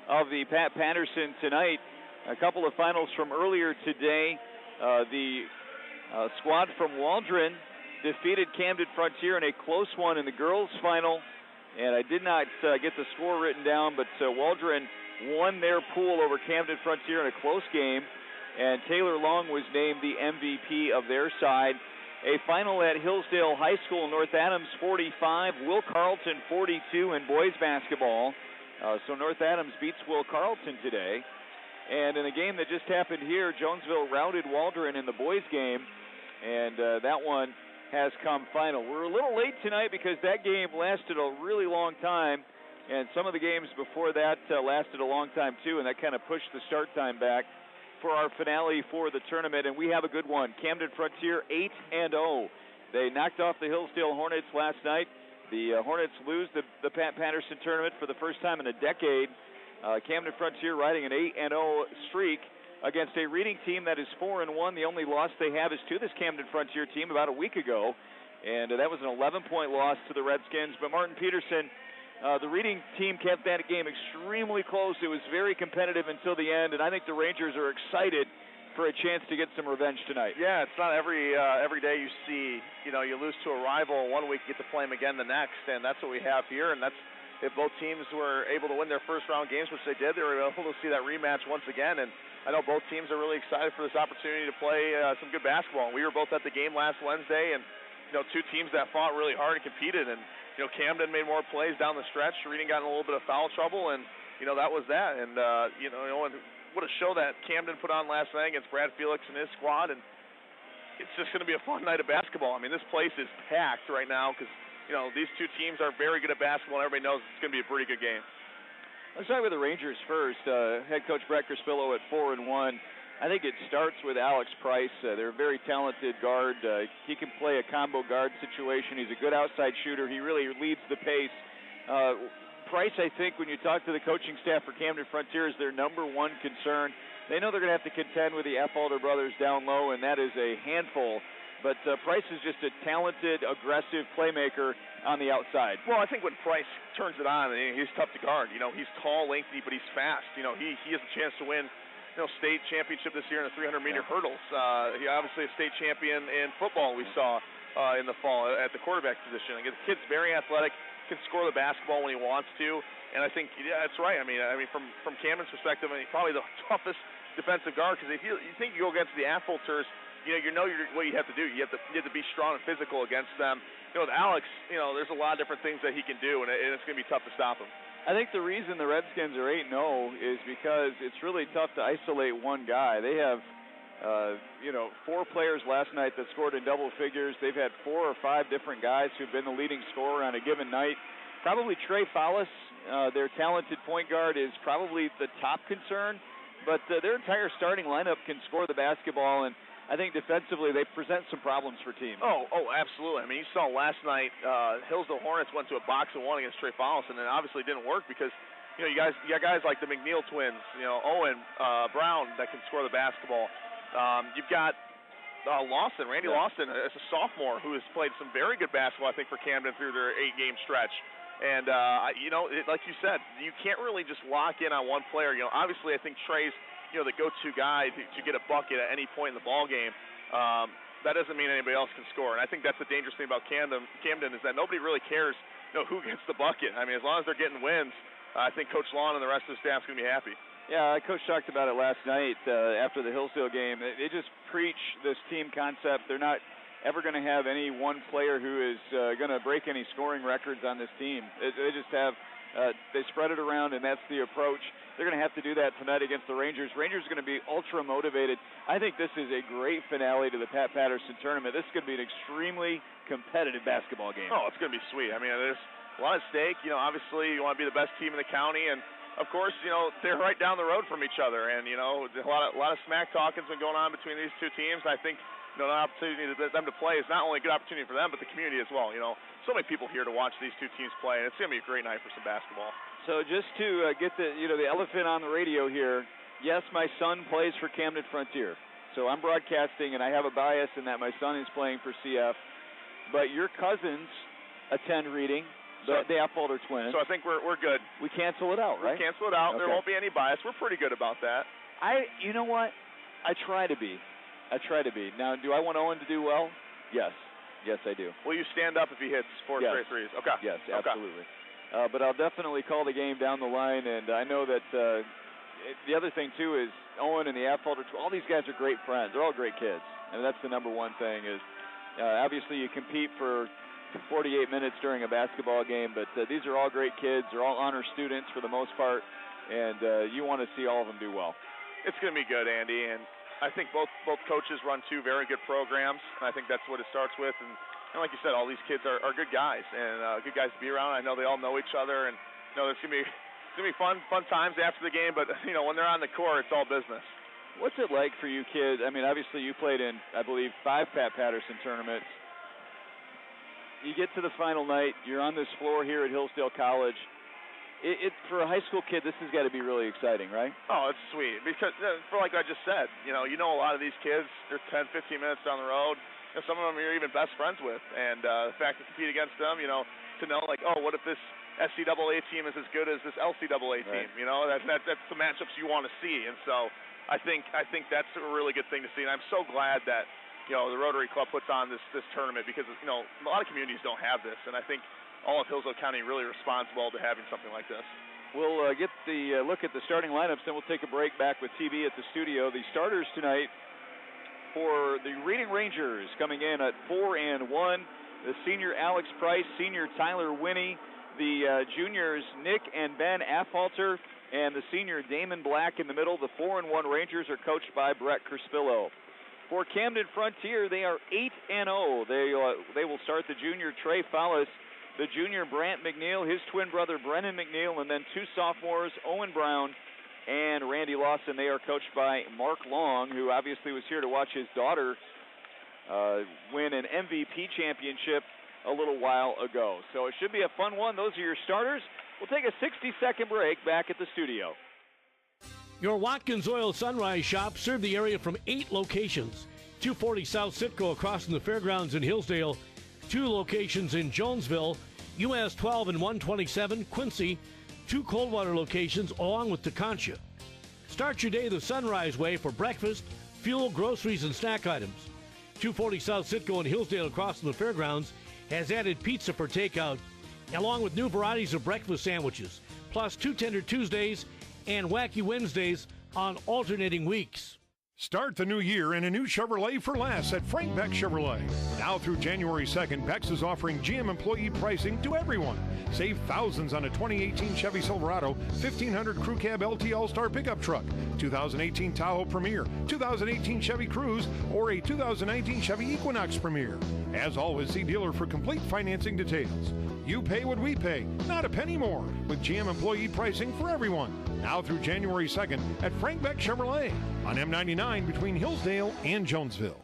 of the Pat Paterson tonight. A couple of finals from earlier today. The squad from Waldron defeated Camden-Frontier in a close one in the girls' final. And I did not get the score written down, but Waldron won their pool over Camden-Frontier in a close game. And Taylor Long was named the MVP of their side. A final at Hillsdale High School, North Adams 45, Will Carleton 42 in boys basketball. So North Adams beats Will Carleton today. And in a game that just happened here, Jonesville routed Waldron in the boys game, and that one has come final. We're a little late tonight because that game lasted a really long time, and some of the games before that lasted a long time too, and that kind of pushed the start time back for our finale for the tournament, and we have a good one. Camden-Frontier 8-0. They knocked off the Hillsdale Hornets last night. The Hornets lose the Pat Paterson tournament for the first time in a decade. Camden-Frontier riding an 8-0 streak against a Reading team that is 4-1. The only loss they have is to this Camden-Frontier team about a week ago, and that was an 11-point loss to the Redskins. But Martin Paterson, the Reading team kept that game extremely close. It was very competitive until the end, and I think the Rangers are excited for a chance to get some revenge tonight. Yeah, it's not every day you see, you lose to a rival one week, you get to play them again the next, and that's what we have here, and that's if both teams were able to win their first round games, which they did, they were able to see that rematch once again, and I know both teams are really excited for this opportunity to play some good basketball. And we were both at the game last Wednesday, and two teams that fought really hard and competed, and Camden made more plays down the stretch. Reading got in a little bit of foul trouble, and that was that. And and what a show that Camden put on last night against Brad Felix and his squad, and it's just going to be a fun night of basketball. I mean, this place is packed right now because these two teams are very good at basketball, and everybody knows it's going to be a pretty good game. Let's start with the Rangers first. Head coach Brett Crispillo at 4-1. I think it starts with Alex Price. They're a very talented guard. He can play a combo guard situation. He's a good outside shooter. He really leads the pace. Price, I think, when you talk to the coaching staff for Camden-Frontier, is their number one concern. They know they're going to have to contend with the Affolter brothers down low, and that is a handful. But Price is just a talented, aggressive playmaker on the outside. Well, I think when Price turns it on, he's tough to guard. He's tall, lengthy, but he's fast. He has a chance to win state championship this year in the 300-meter hurdles. He obviously a state champion in football we saw in the fall at the quarterback position. The kid's very athletic, can score the basketball when he wants to, and I think, that's right. I mean, from Camden's perspective, probably the toughest defensive guard, because if you think you go against the Affolters, what you have to do. You have to be strong and physical against them. With Alex, there's a lot of different things that he can do, and it's going to be tough to stop him. I think the reason the Redskins are 8-0 is because it's really tough to isolate one guy. They have, 4 players last night that scored in double figures. They've had 4 or 5 different guys who've been the leading scorer on a given night. Probably Trey Fowlis, their talented point guard, is probably the top concern, but their entire starting lineup can score the basketball, and I think defensively they present some problems for teams. Oh, absolutely. I mean, you saw last night Hillsdale Hornets went to a box and one against Trey Fowlis, and it obviously didn't work because you got guys like the McNeil twins, Owen Brown that can score the basketball. You've got Randy Lawson as a sophomore who has played some very good basketball, I think, for Camden through their 8-game stretch. And like you said, you can't really just lock in on one player. Obviously, I think Trey's the go-to guy to get a bucket at any point in the ball game. That doesn't mean anybody else can score. And I think that's the dangerous thing about Camden is that nobody really cares who gets the bucket. I mean, as long as they're getting wins, I think Coach Lawn and the rest of the staff is going to be happy. Yeah, Coach talked about it last night after the Hillsdale game. They just preach this team concept. They're not ever going to have any one player who is going to break any scoring records on this team. They just have they spread it around, and that's the approach. They're going to have to do that tonight against the Rangers. Rangers are going to be ultra-motivated. I think this is a great finale to the Pat Paterson tournament. This is going to be an extremely competitive basketball game. Oh, it's going to be sweet. I mean, there's a lot at stake. Obviously you want to be the best team in the county, and of course, they're right down the road from each other, and a lot of smack talking's been going on between these two teams. I think an opportunity for them to play is not only a good opportunity for them, but the community as well. So many people here to watch these two teams play, and it's going to be a great night for some basketball. So just to get the elephant on the radio here, yes, my son plays for Camden-Frontier. So I'm broadcasting, and I have a bias in that my son is playing for CF. But your cousins attend Reading. the Apfelder twins. So I think we're good. We cancel it out, right? We cancel it out. Okay. There won't be any bias. We're pretty good about that. You know what? I try to be. Now, do I want Owen to do well? Yes. Yes, I do. Will you stand up if he hits 4 straight threes? Okay. Yes, absolutely. Okay. But I'll definitely call the game down the line, and I know that the other thing, too, is Owen and the Apfelder, all these guys are great friends. They're all great kids. And that's the number one thing is, obviously you compete for 48 minutes during a basketball game, but these are all great kids. They're all honor students for the most part, and you want to see all of them do well. It's going to be good, Andy, and I think both coaches run 2 very good programs, and I think that's what it starts with. And like you said, all these kids are good guys, and good guys to be around. I know they all know each other, and there's going to be fun times after the game, but when they're on the court, it's all business. What's it like for you kids? I mean, obviously you played in, I believe, 5 Pat Paterson tournaments. You get to the final night, you're on this floor here at Hillsdale College. For a high school kid, this has got to be really exciting, right? Oh, it's sweet. Because, for like I just said, you know a lot of these kids, they're 10, 15 minutes down the road. Some of them you're even best friends with. And the fact to compete against them, to know, like, oh, what if this SCAA team is as good as this LCAA team? Right. That's the matchups you want to see. And so I think that's a really good thing to see. And I'm so glad that, the Rotary Club puts on this tournament because, a lot of communities don't have this. And I think all of Hillsdale County really responsible to having something like this. We'll get the look at the starting lineups, then we'll take a break back with TV at the studio. The starters tonight for the Reading Rangers coming in at 4-1. The senior Alex Price, senior Tyler Winnie, the juniors Nick and Ben Affolter, and the senior Damon Black in the middle. The 4-1 Rangers are coached by Brett Crispillo. For Camden-Frontier, they are 8-0. They will start the junior Trey Fallis, the junior Brant McNeil, his twin brother Brennan McNeil, and then 2 sophomores, Owen Brown and Randy Lawson. They are coached by Mark Long, who obviously was here to watch his daughter win an MVP championship a little while ago. So it should be a fun one. Those are your starters. We'll take a 60-second break back at the studio. Your Watkins Oil Sunrise Shop serve the area from 8 locations. 240 South Sitco across from the fairgrounds in Hillsdale, 2 locations in Jonesville, US 12 and 127 Quincy, 2 Coldwater locations along with Tecontia. Start your day the Sunrise way for breakfast, fuel, groceries, and snack items. 240 South Sitco in Hillsdale across from the fairgrounds has added pizza for takeout, along with new varieties of breakfast sandwiches, plus 2 Tender Tuesdays and Wacky Wednesdays on alternating weeks. Start the new year in a new Chevrolet for less at Frank Beck Chevrolet. Now through January 2nd, Beck's is offering GM employee pricing to everyone. Save thousands on a 2018 Chevy Silverado, 1500 Crew Cab LT All-Star pickup truck, 2018 Tahoe Premier, 2018 Chevy Cruze, or a 2019 Chevy Equinox Premier. As always, see dealer for complete financing details. You pay what we pay, not a penny more, with GM employee pricing for everyone. Now through January 2nd at Frank Beck Chevrolet on M99 between Hillsdale and Jonesville.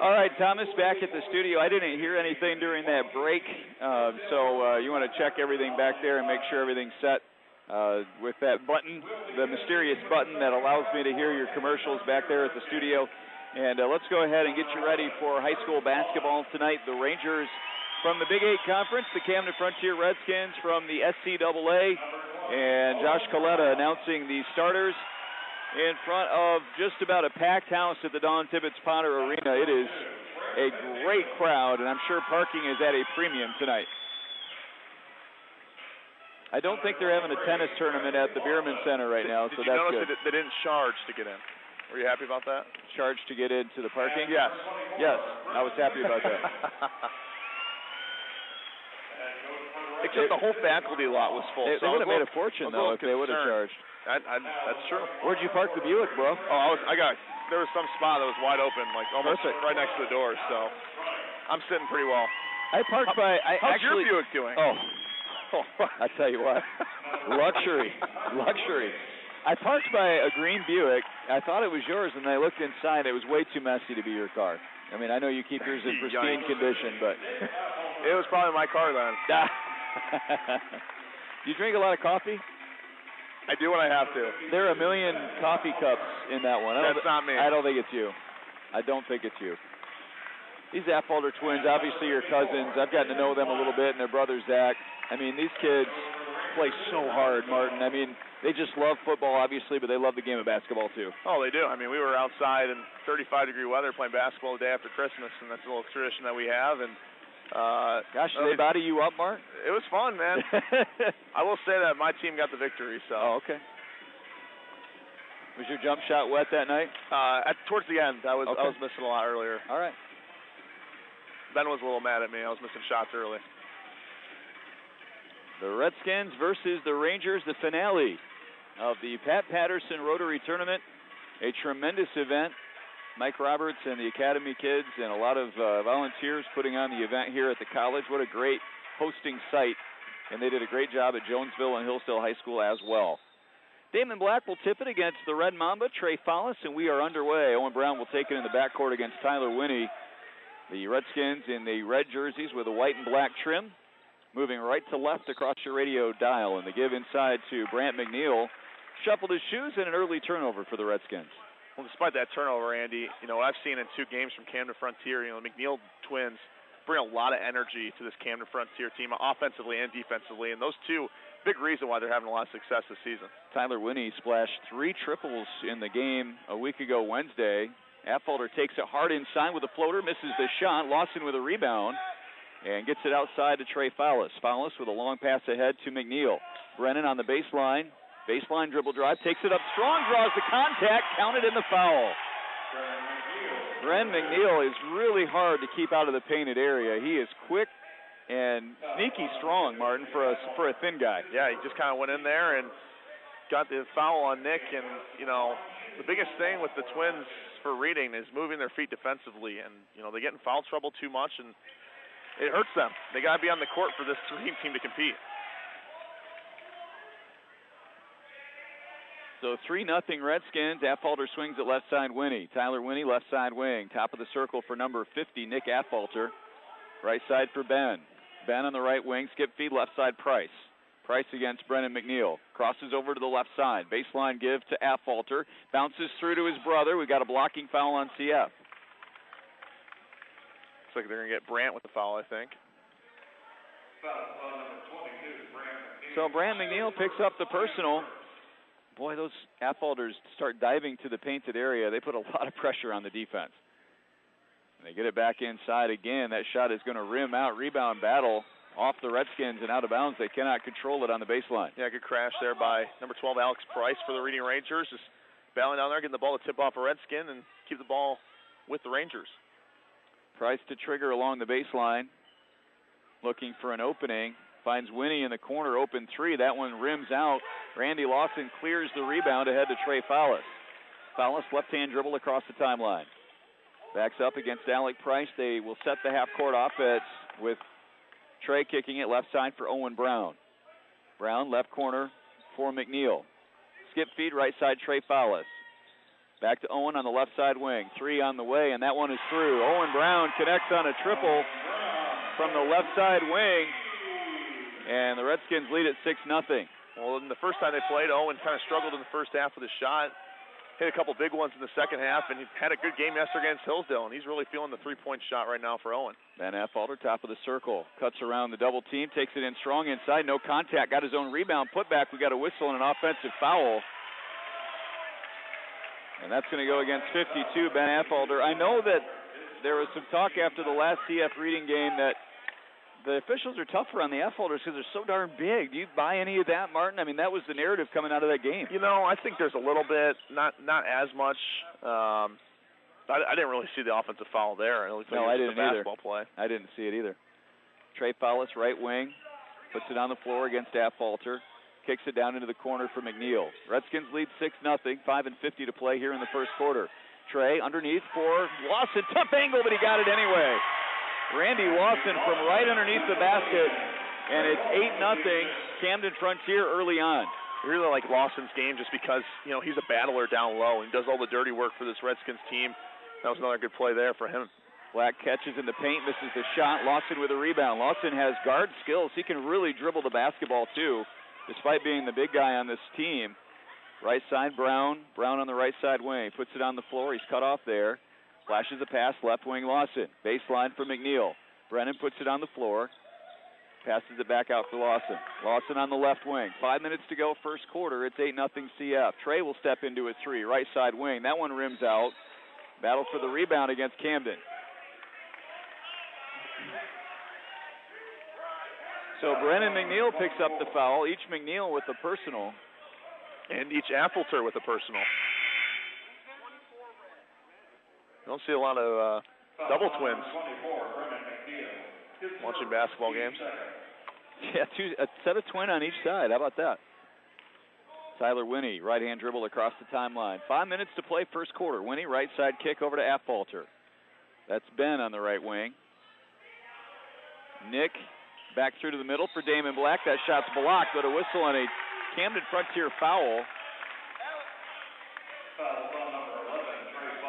All right, Thomas, back at the studio. I didn't hear anything during that break, so you want to check everything back there and make sure everything's set with that button, the mysterious button that allows me to hear your commercials back there at the studio. And let's go ahead and get you ready for high school basketball tonight. The Rangers from the Big 8 Conference, the Camden-Frontier Redskins from the SCAA, and Josh Coletta announcing the starters in front of just about a packed house at the Don Tibbetts Potter Arena. It is a great crowd, and I'm sure parking is at a premium tonight. I don't think they're having a tennis tournament at the Bierman Center right now, so that's good. Did you notice they didn't charge to get in? Were you happy about that? Charge to get into the parking? Yes. Yes, I was happy about that. Except the whole faculty lot was full. They would have made a fortune, though, if they would have charged. That's true. Where'd you park the Buick, bro? Oh, there was some spot that was wide open, like almost right next to the door, so I'm sitting pretty well. I parked by... How's your Buick doing? Oh, I tell you what, luxury. I parked by a green Buick. I thought it was yours, and I looked inside. It was way too messy to be your car. I mean, I know you keep yours in pristine condition, but it was probably my car then. Do you drink a lot of coffee? I do when I have to. There are a million coffee cups in that one. That's not me. I don't think it's you. I don't think it's you. These Affolter twins, obviously your cousins. I've gotten to know them a little bit, and their brother Zach. I mean, these kids play so hard, Martin. I mean, they just love football, obviously, but they love the game of basketball, too. Oh, they do. I mean, we were outside in 35-degree weather playing basketball the day after Christmas, and that's a little tradition that we have. And gosh, did they body you up, Mark? It was fun, man. I will say that my team got the victory. So. Oh, okay. Was your jump shot wet that night? Towards the end, I was missing a lot earlier. All right. Ben was a little mad at me. I was missing shots early. The Redskins versus the Rangers, the finale of the Pat Paterson Rotary Tournament. A tremendous event. Mike Roberts and the Academy kids and a lot of volunteers putting on the event here at the college. What a great hosting site. And they did a great job at Jonesville and Hillsdale High School as well. Damon Black will tip it against the Red Mamba, Trey Follis, and we are underway. Owen Brown will take it in the backcourt against Tyler Winnie. The Redskins in the red jerseys with a white and black trim. Moving right to left across your radio dial. And the give inside to Brant McNeil. Shuffled his shoes and an early turnover for the Redskins. Well, despite that turnover, Andy, what I've seen in 2 games from Camden-Frontier, the McNeil twins bring a lot of energy to this Camden-Frontier team, offensively and defensively. And those 2, big reason why they're having a lot of success this season. Tyler Winnie splashed 3 triples in the game a week ago Wednesday. Affolter takes it hard inside with a floater, misses the shot. Lawson with a rebound and gets it outside to Trey Follis. Follis with a long pass ahead to McNeil. Brennan on the baseline. Baseline dribble drive, takes it up strong, draws the contact, counted in the foul. Bren McNeil is really hard to keep out of the painted area. He is quick and sneaky strong, Martin, for a thin guy. Yeah, he just kind of went in there and got the foul on Nick. And, the biggest thing with the Twins for Reading is moving their feet defensively. And, they get in foul trouble too much, and it hurts them. They got to be on the court for this team to compete. So 3-0 Redskins. Affolter swings at left side Winnie. Tyler Winnie, left side wing. Top of the circle for number 50, Nick Affolter. Right side for Ben. Ben on the right wing. Skip feed, left side Price. Price against Brennan McNeil. Crosses over to the left side. Baseline give to Affolter. Bounces through to his brother. We got a blocking foul on CF. Looks like they're going to get Brant with the foul, I think. So Brant McNeil picks up the personal. Boy, those Affolters start diving to the painted area. They put a lot of pressure on the defense. And they get it back inside again. That shot is going to rim out. Rebound battle off the Redskins and out of bounds. They cannot control it on the baseline. Yeah, good crash there by number 12, Alex Price, for the Reading Rangers. Just battling down there, getting the ball to tip off a Redskin and keep the ball with the Rangers. Price to trigger along the baseline. Looking for an opening. Finds Winnie in the corner, open 3. That one rims out. Randy Lawson clears the rebound ahead to Trey Follis. Follis, left-hand dribble across the timeline. Backs up against Alec Price. They will set the half-court offense with Trey kicking it left side for Owen Brown. Brown, left corner for McNeil. Skip feed, right side, Trey Follis. Back to Owen on the left side wing. 3 on the way, and that one is through. Owen Brown connects on a triple from the left side wing. And the Redskins lead at 6-0. Well, in the first time they played, Owen kind of struggled in the first half with his shot. Hit a couple big ones in the second half, and he had a good game yesterday against Hillsdale, and he's really feeling the three-point shot right now for Owen. Van Affolter, top of the circle. Cuts around the double team, takes it in strong inside. No contact. Got his own rebound. Put back. We got a whistle and an offensive foul. And that's going to go against 52, Ben Affolter. I know that there was some talk after the last CF Reading game that the officials are tougher on the Affolters because they're so darn big. Do you buy any of that, Martin? I mean, that was the narrative coming out of that game. I think there's a little bit, not as much. I didn't really see the offensive foul there. No, I didn't either. Play. I didn't see it either. Trey Follis, right wing, puts it on the floor against Affolter. Kicks it down into the corner for McNeil. Redskins lead 6-0, 5:50 to play here in the first quarter. Trey underneath for Lawson. Tough angle, but he got it anyway. Randy Lawson from right underneath the basket, and it's 8-0 Camden-Frontier early on. I really like Lawson's game just because, he's a battler down low. He does all the dirty work for this Redskins team. That was another good play there for him. Black catches in the paint, misses the shot. Lawson with a rebound. Lawson has guard skills. He can really dribble the basketball, too. despite being the big guy on this team. Right side, Brown. Brown on the right side wing. Puts it on the floor. He's cut off there. Flashes a pass, left wing Lawson. Baseline for McNeil. Brennan puts it on the floor. Passes it back out for Lawson. Lawson on the left wing. 5 minutes to go, first quarter. It's 8-0 CF. Trey will step into a three. Right side wing. That one rims out. Battle for the rebound against Camden. So Brennan McNeil picks up the foul. Each McNeil with a personal. And each Affolter with a personal. Don't see a lot of double twins watching basketball games. Yeah, a set of twin on each side. How about that? Tyler Winnie, right-hand dribble across the timeline. 5 minutes to play first quarter. Winnie, right side kick over to Affolter. That's Ben on the right wing. Nick back through to the middle for Damon Black. That shot's blocked, but a whistle on a Camden-Frontier foul.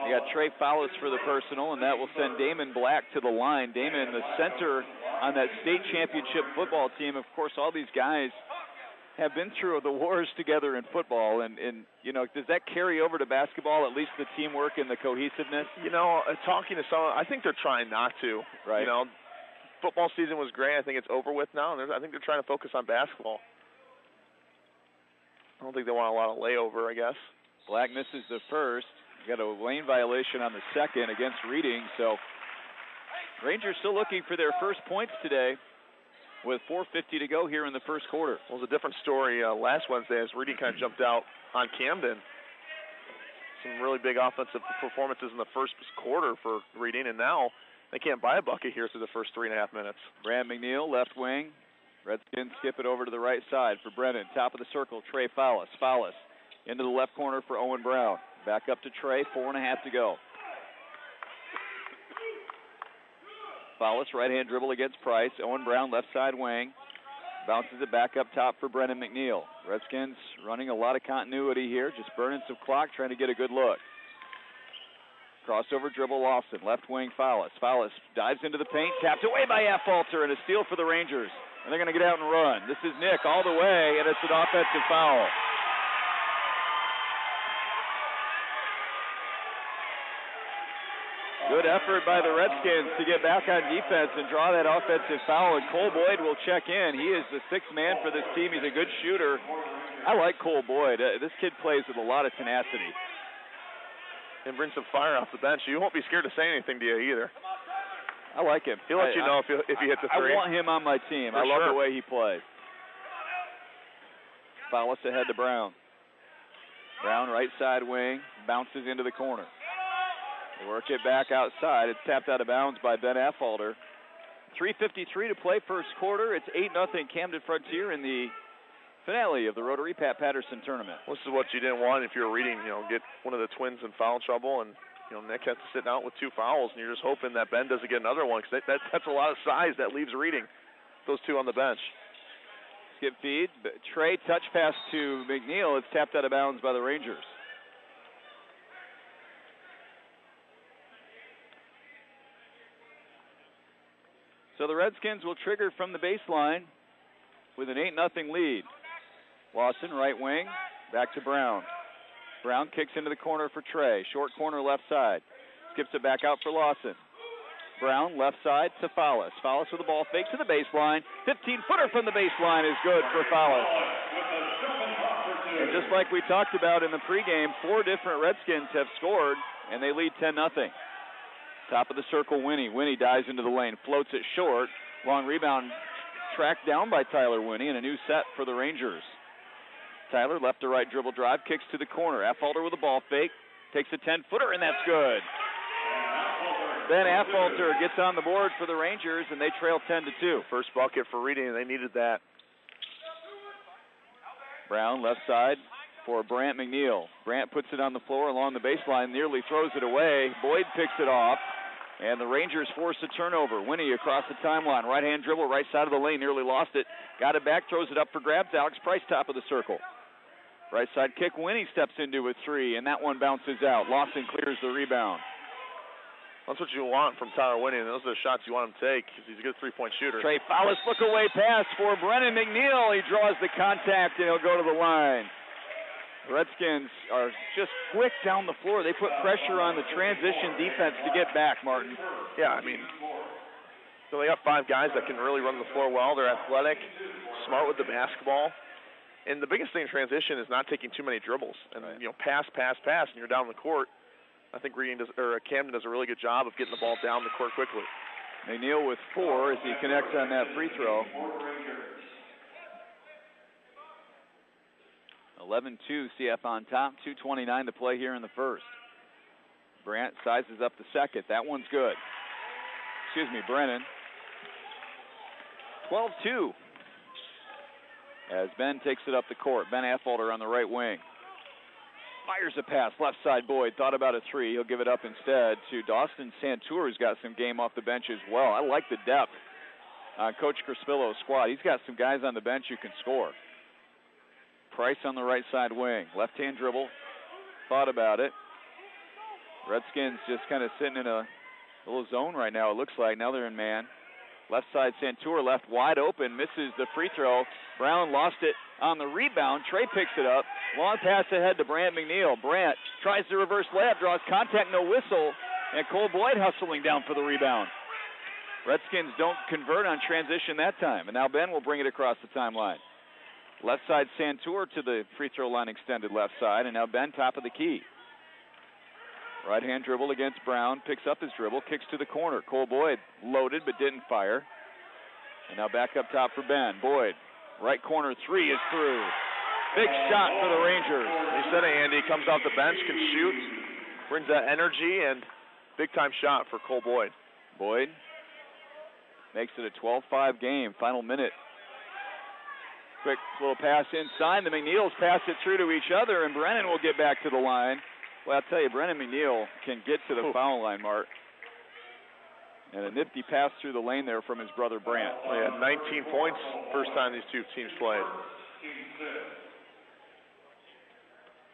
You got Trey Fowles for the personal, and that will send Damon Black to the line. Damon, the center on that state championship football team. Of course, all these guys have been through the wars together in football, and you know, does that carry over to basketball, at least the teamwork and the cohesiveness? You know, talking to someone, I think they're trying not to. Right. You know, football season was great. I think it's over with now, and I think they're trying to focus on basketball. I don't think they want a lot of layover, I guess. Black misses the first. Got a lane violation on the second against Reading, so Rangers still looking for their first points today with 4:50 to go here in the first quarter. Well, it was a different story last Wednesday as Reading kind of jumped out on Camden. Some really big offensive performances in the first quarter for Reading, and now they can't buy a bucket here through the first 3.5 minutes. Brad McNeil, left wing. Redskins skip it over to the right side for Brennan. Top of the circle, Trey Fowles. Fowles into the left corner for Owen Brown. Back up to Trey, 4.5 to go. Fowles, right-hand dribble against Price. Owen Brown, left side wing. Bounces it back up top for Brennan McNeil. Redskins running a lot of continuity here, just burning some clock, trying to get a good look. Crossover dribble Lawson, left wing Fowles. Fowles dives into the paint, tapped away by Affolter, and a steal for the Rangers. And they're going to get out and run. This is Nick all the way, and it's an offensive foul. Good effort by the Redskins to get back on defense and draw that offensive foul, and Cole Boyd will check in. He is the sixth man for this team. He's a good shooter. I like Cole Boyd. This kid plays with a lot of tenacity. And bring some fire off the bench. You won't be scared to say anything to you either. I like him. He'll let you know if you hit the three. I want him on my team. I love the way he plays. Fowles ahead to Brown. Brown, right side wing, bounces into the corner. They work it back outside. It's tapped out of bounds by Ben Affolter. 3:53 to play first quarter. It's 8-0 Camden-Frontier in the finale of the Rotary Pat Paterson tournament. This is what you didn't want if you were Reading, you know, get one of the twins in foul trouble, and you know, Nick has to sit out with 2 fouls, and you're just hoping that Ben doesn't get another one, because that's a lot of size that leaves Reading, those 2 on the bench. Skip feed. Trey touch pass to McNeil. It's tapped out of bounds by the Rangers. So the Redskins will trigger from the baseline with an 8-0 lead. Lawson, right wing, back to Brown. Brown kicks into the corner for Trey. Short corner left side. Skips it back out for Lawson. Brown, left side to Fowles. Fowles with the ball fake to the baseline. 15-footer from the baseline is good for Fowles. And just like we talked about in the pregame, 4 different Redskins have scored, and they lead 10-0. Top of the circle, Winnie. Winnie dives into the lane, floats it short. Long rebound tracked down by Tyler Winnie, and a new set for the Rangers. Tyler, left to right dribble drive, kicks to the corner. Affolter with a ball fake, takes a 10-footer, and that's good. Ben Affolter gets on the board for the Rangers, and they trail 10-2. First bucket for Reading, and they needed that. Brown, left side for Brant McNeil. Brant puts it on the floor along the baseline, nearly throws it away. Boyd picks it off, and the Rangers force a turnover. Winnie across the timeline, right-hand dribble, right side of the lane, nearly lost it. Got it back, throws it up for grabs. Alex Price, top of the circle. Right side kick, Winnie steps into a 3, and that one bounces out. Lawson clears the rebound. That's what you want from Tyler Winnie, and those are the shots you want him to take because he's a good three-point shooter. Trey Fowlis, look-away pass for Brennan McNeil. He draws the contact, and he'll go to the line. Redskins are just quick down the floor. They put pressure on the transition defense to get back, Martin. Yeah, I mean, so they got 5 guys that can really run the floor well. They're athletic, smart with the basketball. And the biggest thing in transition is not taking too many dribbles. And, pass, and you're down the court. I think Camden does a really good job of getting the ball down the court quickly. McNeil with 4 as he connects on that free throw. 11-2, CF on top. 2:29 to play here in the first. Brandt sizes up the second. That one's good. Brennan. 12-2. As Ben takes it up the court. Ben Affolter on the right wing. Fires a pass, left side Boyd. Thought about a 3. He'll give it up instead to Dawson Santour, who's got some game off the bench as well. I like the depth on Coach Crispillo's squad. He's got some guys on the bench who can score. Price on the right side wing. Left-hand dribble. Thought about it. Redskins just kind of sitting in a little zone right now, it looks like. Now they're in man. Left side Santour left wide open. Misses the free throw. Brown lost it on the rebound. Trey picks it up. Long pass ahead to Brant McNeil. Brant tries the reverse layup, draws contact, no whistle. And Cole Boyd hustling down for the rebound. Redskins don't convert on transition that time. And now Ben will bring it across the timeline. Left side Santour to the free throw line extended left side. And now Ben top of the key. Right hand dribble against Brown. Picks up his dribble. Kicks to the corner. Cole Boyd loaded but didn't fire. And now back up top for Ben. Boyd. Right corner 3 is through. Big shot for the Rangers. You said it, Andy. Comes off the bench, can shoot, brings that energy, and big-time shot for Cole Boyd. Boyd makes it a 12-5 game. Final minute. Quick little pass inside. The McNeils pass it through to each other, and Brennan will get back to the line. Well, I'll tell you, Brennan McNeil can get to the foul line, Mark. And a nifty pass through the lane there from his brother Brandt. He had 19 points first time these two teams played.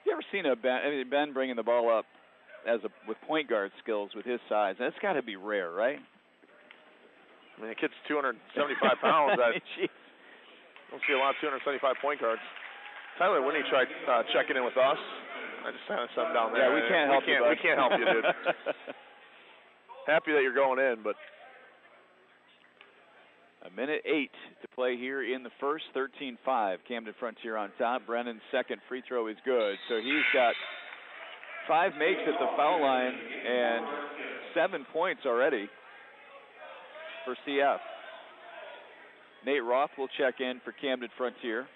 You ever seen Ben bringing the ball up with point guard skills with his size? That's got to be rare, right? I mean, the kid's 275 pounds. Don't see a lot of 275 point guards. Tyler Winnie tried checking in with us. I just had something down there. Yeah, we can't help you. We can't help you, dude. Happy that you're going in, but 1:08 to play here in the first. 13-5. Camden-Frontier on top. Brennan's second free throw is good. So he's got 5 makes at the foul line and 7 points already for CF. Nate Roth will check in for Camden-Frontier,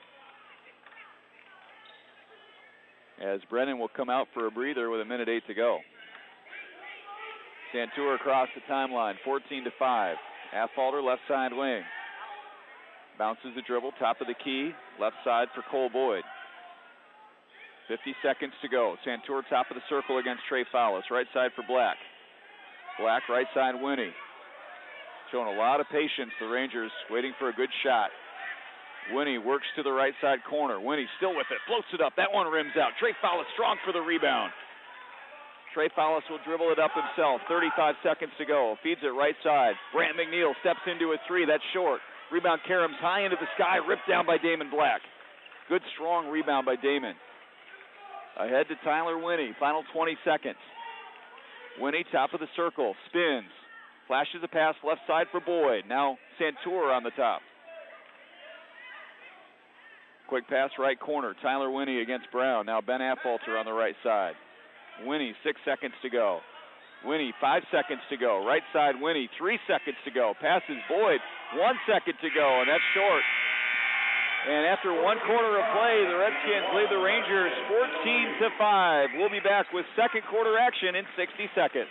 as Brennan will come out for a breather with 1:08 to go. Santour across the timeline, 14-5. Affolter, left side wing. Bounces the dribble, top of the key, left side for Cole Boyd. 50 seconds to go. Santour top of the circle against Trey Fowlis. Right side for Black. Black, right side Winnie. Showing a lot of patience, the Rangers, waiting for a good shot. Winnie works to the right side corner. Winnie still with it, floats it up. That one rims out. Trey Fowlis strong for the rebound. Trey Fowlis will dribble it up himself. 35 seconds to go. Feeds it right side. Brant McNeil steps into a 3. That's short. Rebound caroms high into the sky. Ripped down by Damon Black. Good strong rebound by Damon. Ahead to Tyler Winnie. Final 20 seconds. Winnie top of the circle. Spins. Flashes a pass left side for Boyd. Now Santour on the top. Quick pass right corner. Tyler Winnie against Brown. Now Ben Affolter on the right side. Winnie, 6 seconds to go. Winnie, 5 seconds to go. Right side Winnie, 3 seconds to go. Passes Boyd, 1 second to go, and that's short. And after 1 quarter of play, the Redskins lead the Rangers 14-5. We'll be back with second quarter action in 60 seconds.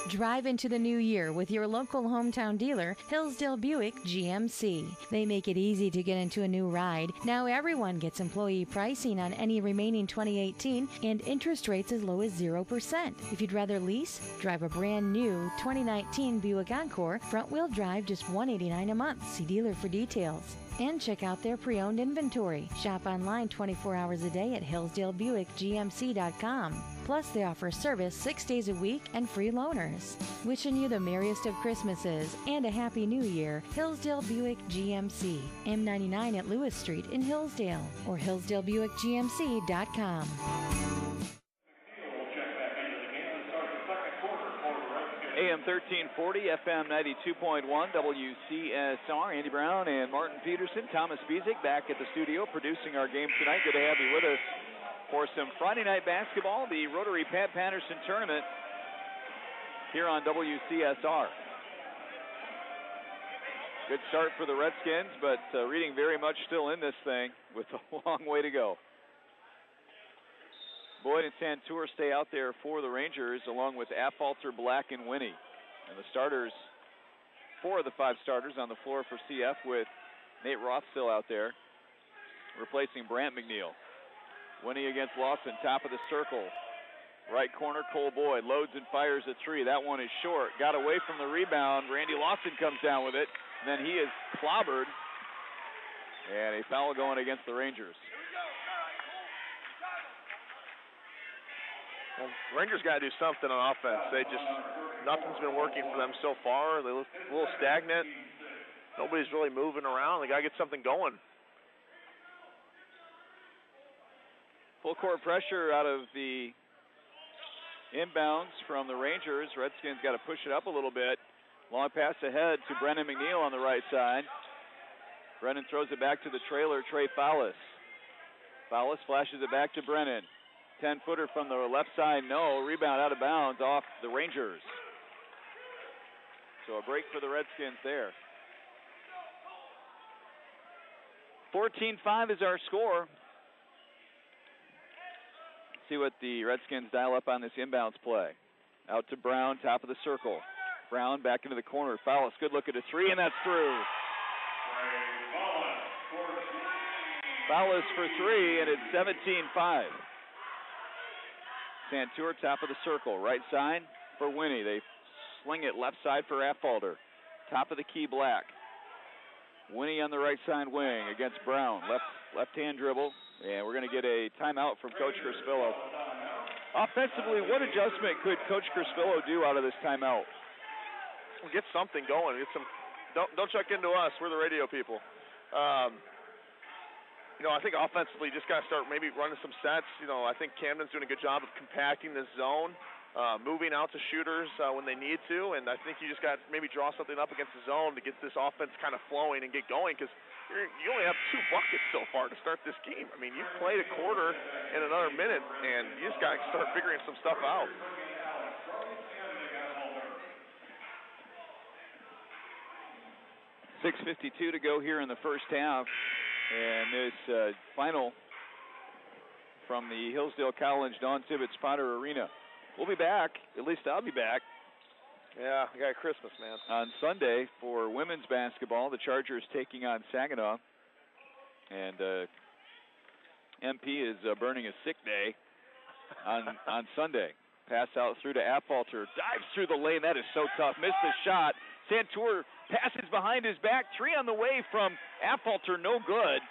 Drive into the new year with your local hometown dealer, Hillsdale Buick GMC. They make it easy to get into a new ride. Now everyone gets employee pricing on any remaining 2018 and interest rates as low as 0%. If you'd rather lease, drive a brand new 2019 Buick Encore, front wheel drive, just $189 a month. See dealer for details. And check out their pre-owned inventory. Shop online 24 hours a day at HillsdaleBuickGMC.com. Plus, they offer service 6 days a week and free loaners. Wishing you the merriest of Christmases and a Happy New Year, Hillsdale Buick GMC, M99 at Lewis Street in Hillsdale, or HillsdaleBuickGMC.com. AM 1340, FM 92.1, WCSR. Andy Brown and Martin Peterson. Thomas Bezick back at the studio producing our game tonight. Good to have you with us for some Friday night basketball, the Rotary Pat Paterson tournament here on WCSR. Good start for the Redskins, but Reading very much still in this thing with a long way to go. Boyd and Santour stay out there for the Rangers, along with Affolter, Black, and Winnie. And the starters, 4 of the 5 starters on the floor for CF, with Nate Roth still out there, replacing Brant McNeil. Winnie against Lawson, top of the circle. Right corner, Cole Boyd loads and fires a 3. That one is short. Got away from the rebound. Randy Lawson comes down with it. And then he is clobbered. And a foul going against the Rangers. Well, Rangers got to do something on offense. Nothing's been working for them so far. They look a little stagnant. Nobody's really moving around. They got to get something going. Full court pressure out of the inbounds from the Rangers. Redskins got to push it up a little bit. Long pass ahead to Brennan McNeil on the right side. Brennan throws it back to the trailer, Trey Fowlis. Fowlis flashes it back to Brennan. 10-footer from the left side, no. Rebound out of bounds off the Rangers. So a break for the Redskins there. 14-5 is our score. See what the Redskins dial up on this inbounds play. Out to Brown, top of the circle. Brown back into the corner. Fowlis, good look at a 3, and that's through. Fowlis for 3, and it's 17-5. Santour, top of the circle. Right side for Winnie. They sling it left side for Affolter. Top of the key, Black. Winnie on the right side wing against Brown. Left-hand dribble. And we're going to get a timeout from Coach Crispillo. Offensively, what adjustment could Coach Crispillo do out of this timeout? We'll get something going. Get some. Don't check into us. We're the radio people. I think offensively, just got to start maybe running some sets. I think Camden's doing a good job of compacting this zone, moving out to shooters when they need to, and I think you just got to maybe draw something up against the zone to get this offense kind of flowing and get going, because you only have 2 buckets so far to start this game. I mean, you've played a quarter in another minute, and you just got to start figuring some stuff out. .6:52 to go here in the first half. And this final from the Hillsdale College Don Tibbetts Potter Arena. We'll be back, at least I'll be back. Yeah, I got Christmas, man. On Sunday for women's basketball, the Chargers taking on Saginaw. And MP is burning a sick day on Sunday. Pass out through to Affolter. Dives through the lane. That is so tough. Missed the shot. Santour passes behind his back. 3 on the way from Affolter. No good.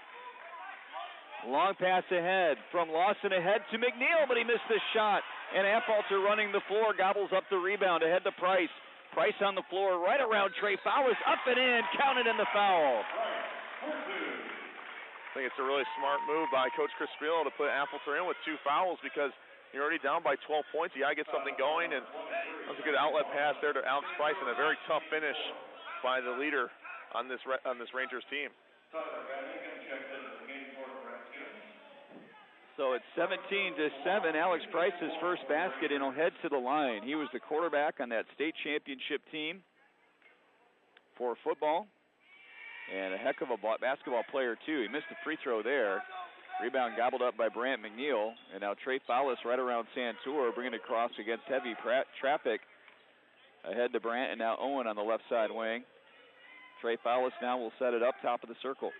Long pass ahead from Lawson ahead to McNeil, but he missed the shot. And Affolter running the floor, gobbles up the rebound ahead to Price. Price on the floor right around Trey Fowlis. Up and in. Counted in the foul. I think it's a really smart move by Coach Crispillo to put Affolter in with 2 fouls, because you're already down by 12 points. You got to get something going, and that was a good outlet pass there to Alex Price, and a very tough finish by the leader on this Rangers team. So it's 17-7. Alex Price's first basket, and he'll head to the line. He was the quarterback on that state championship team for football, and a heck of a basketball player, too. He missed a free throw there. Rebound gobbled up by Brant McNeil, and now Trey Fowlis right around Santour, bringing it across against heavy traffic. Ahead to Brant, and now Owen on the left side wing. Trey Fowlis now will set it up top of the circle.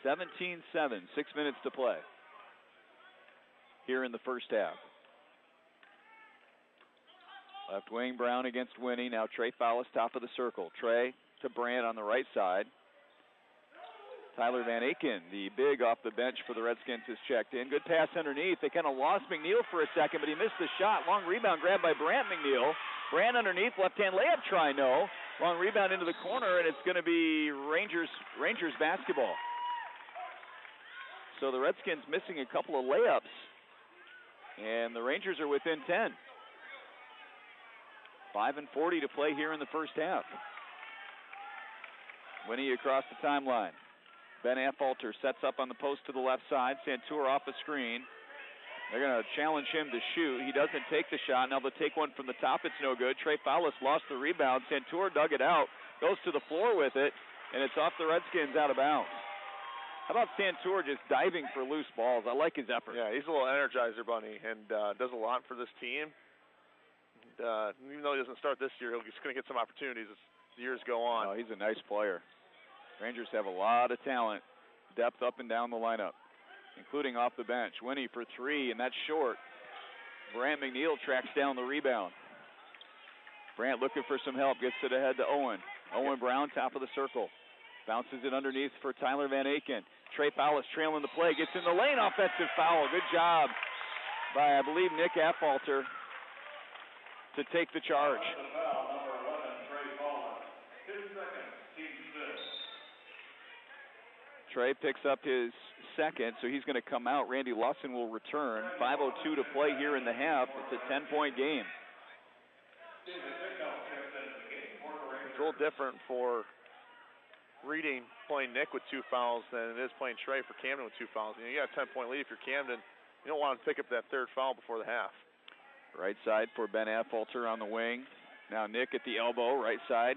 17-7, 6 minutes to play here in the first half. Left wing, Brown against Winnie. Now Trey Fowlis top of the circle. Trey to Brant on the right side. Tyler Van Aken, the big off the bench for the Redskins, has checked in. Good pass underneath. They kind of lost McNeil for a second, but he missed the shot. Long rebound grabbed by Brant McNeil. Brant underneath, left-hand layup try, no. Long rebound into the corner, and it's going to be Rangers basketball. So the Redskins missing a couple of layups, and the Rangers are within 10. 5:40 to play here in the first half. Winnie across the timeline. Ben Affolter sets up on the post to the left side. Santur off the screen. They're going to challenge him to shoot. He doesn't take the shot. Now they'll take one from the top. It's no good. Trey Fowlis lost the rebound. Santur dug it out, goes to the floor with it, and it's off the Redskins out of bounds. How about Santur just diving for loose balls? I like his effort. Yeah, he's a little energizer bunny and does a lot for this team. And, even though he doesn't start this year, he's going to get some opportunities as the years go on. Oh, he's a nice player. Rangers have a lot of talent, depth up and down the lineup, including off the bench. Winnie for three, and that's short. Brant McNeil tracks down the rebound. Brant looking for some help, gets it ahead to Owen. Owen Brown, top of the circle. Bounces it underneath for Tyler Van Aken. Trey Fowlis trailing the play, gets in the lane, offensive foul. Good job by, I believe, Nick Affolter to take the charge. Trey picks up his second, so he's going to come out. Randy Lawson will return. 5:02 to play here in the half. It's a 10-point game. It's a little different for Reading playing Nick with 2 fouls than it is playing Trey for Camden with 2 fouls. You got a 10-point lead if you're Camden. You don't want to pick up that third foul before the half. Right side for Ben Affolter on the wing. Now Nick at the elbow, right side.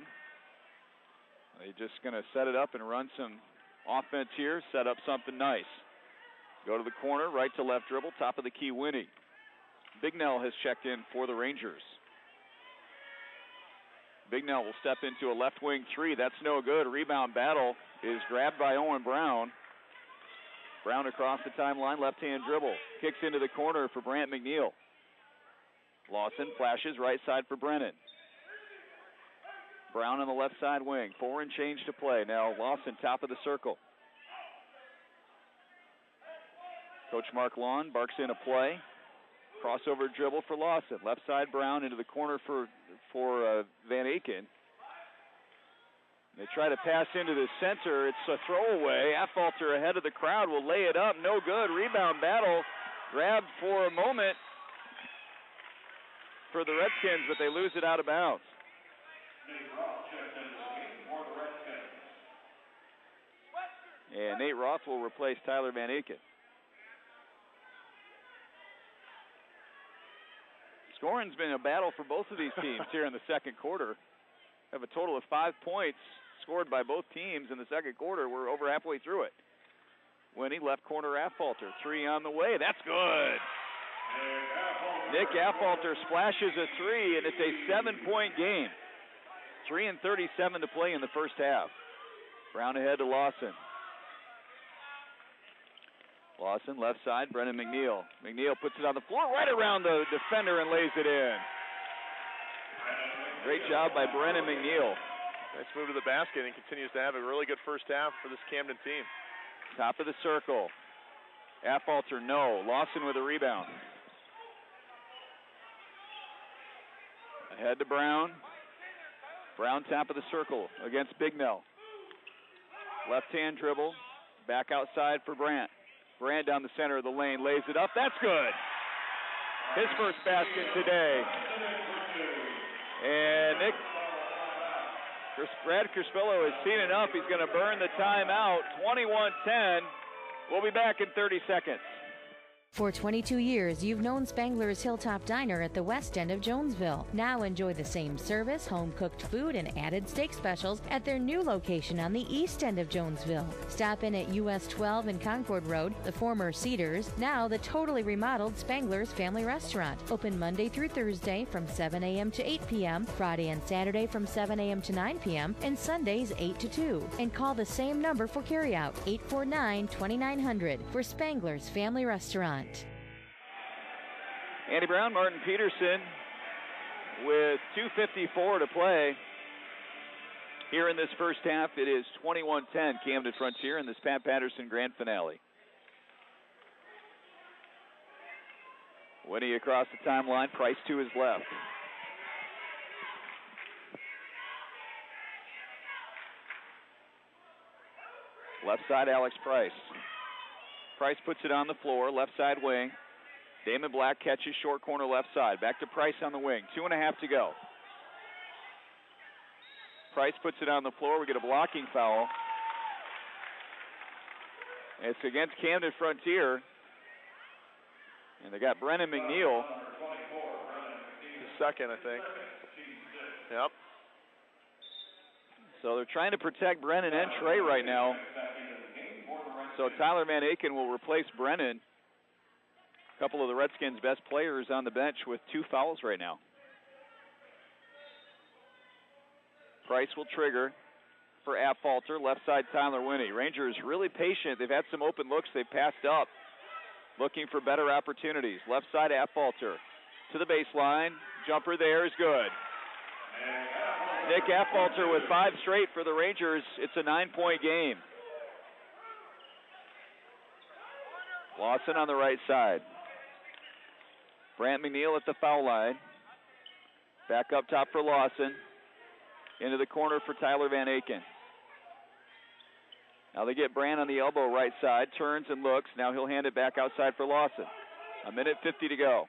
They're just going to set it up and run some offense here, set up something nice. Go to the corner, right to left dribble, top of the key, Winnie. Bignell has checked in for the Rangers. Bignell will step into a left wing three. That's no good. Rebound battle is grabbed by Owen Brown. Brown across the timeline, left-hand dribble. Kicks into the corner for Brant McNeil. Lawson flashes right side for Brennan. Brown on the left side wing. 4 and change to play. Now Lawson, top of the circle. Coach Mark Lawn barks in a play. Crossover dribble for Lawson. Left side Brown into the corner for Van Aken. They try to pass into the center. It's a throwaway. Affolter ahead of the crowd will lay it up. No good. Rebound battle. Grabbed for a moment for the Redskins, but they lose it out of bounds. And Nate Roth will replace Tyler Van Aken. Scoring's been a battle for both of these teams here in the second quarter. Have a total of 5 points scored by both teams in the second quarter. We're over halfway through it. Winnie, left corner Affolter. 3 on the way. That's good. Nick Affolter splashes a 3, and it's a 7-point game. 3 and 37 to play in the first half. Brown ahead to Lawson. Lawson, left side, Brennan McNeil. McNeil puts it on the floor right around the defender and lays it in. Great job by Brennan McNeil. Nice move to the basket, and continues to have a really good first half for this Camden team. Top of the circle. Affolter, no. Lawson with a rebound. Ahead to Brown. Brown top of the circle against Bignell. Left-hand dribble. Back outside for Brant. Brant down the center of the lane, lays it up. That's good. His first basket today. And Brad Crispillo has seen enough. He's going to burn the timeout. 21-10. We'll be back in 30 seconds. For 22 years, you've known Spangler's Hilltop Diner at the west end of Jonesville. Now enjoy the same service, home-cooked food, and added steak specials at their new location on the east end of Jonesville. Stop in at US 12 and Concord Road, the former Cedars, now the totally remodeled Spangler's Family Restaurant. Open Monday through Thursday from 7 a.m. to 8 p.m., Friday and Saturday from 7 a.m. to 9 p.m., and Sundays 8 to 2. And call the same number for carryout, 849-2900, for Spangler's Family Restaurant. Andy Brown, Martin Paterson with 2:54 to play Here in this first half, it is 21-10 Camden-Frontier in this Pat Paterson grand finale. Winnie across the timeline, Price to his left. Left side, Alex Price. Price puts it on the floor, left side wing. Damon Black catches short corner left side. Back to Price on the wing. 2.5 to go. Price puts it on the floor. We get a blocking foul. It's against Camden-Frontier. And they got Brennan McNeil. Second, I think. Yep. So they're trying to protect Brennan and Trey right now. So Tyler Van Aken will replace Brennan. A couple of the Redskins' best players on the bench with 2 fouls right now. Price will trigger for Apfalter. Left side, Tyler Winnie. Rangers really patient. They've had some open looks. They've passed up. Looking for better opportunities. Left side, Apfalter. To the baseline. Jumper there is good. Nick Apfalter with 5 straight for the Rangers. It's a 9-point game. Lawson on the right side. Brant McNeil at the foul line. Back up top for Lawson. Into the corner for Tyler Van Aken. Now they get Brant on the elbow right side. Turns and looks. Now he'll hand it back outside for Lawson. 1:50 to go.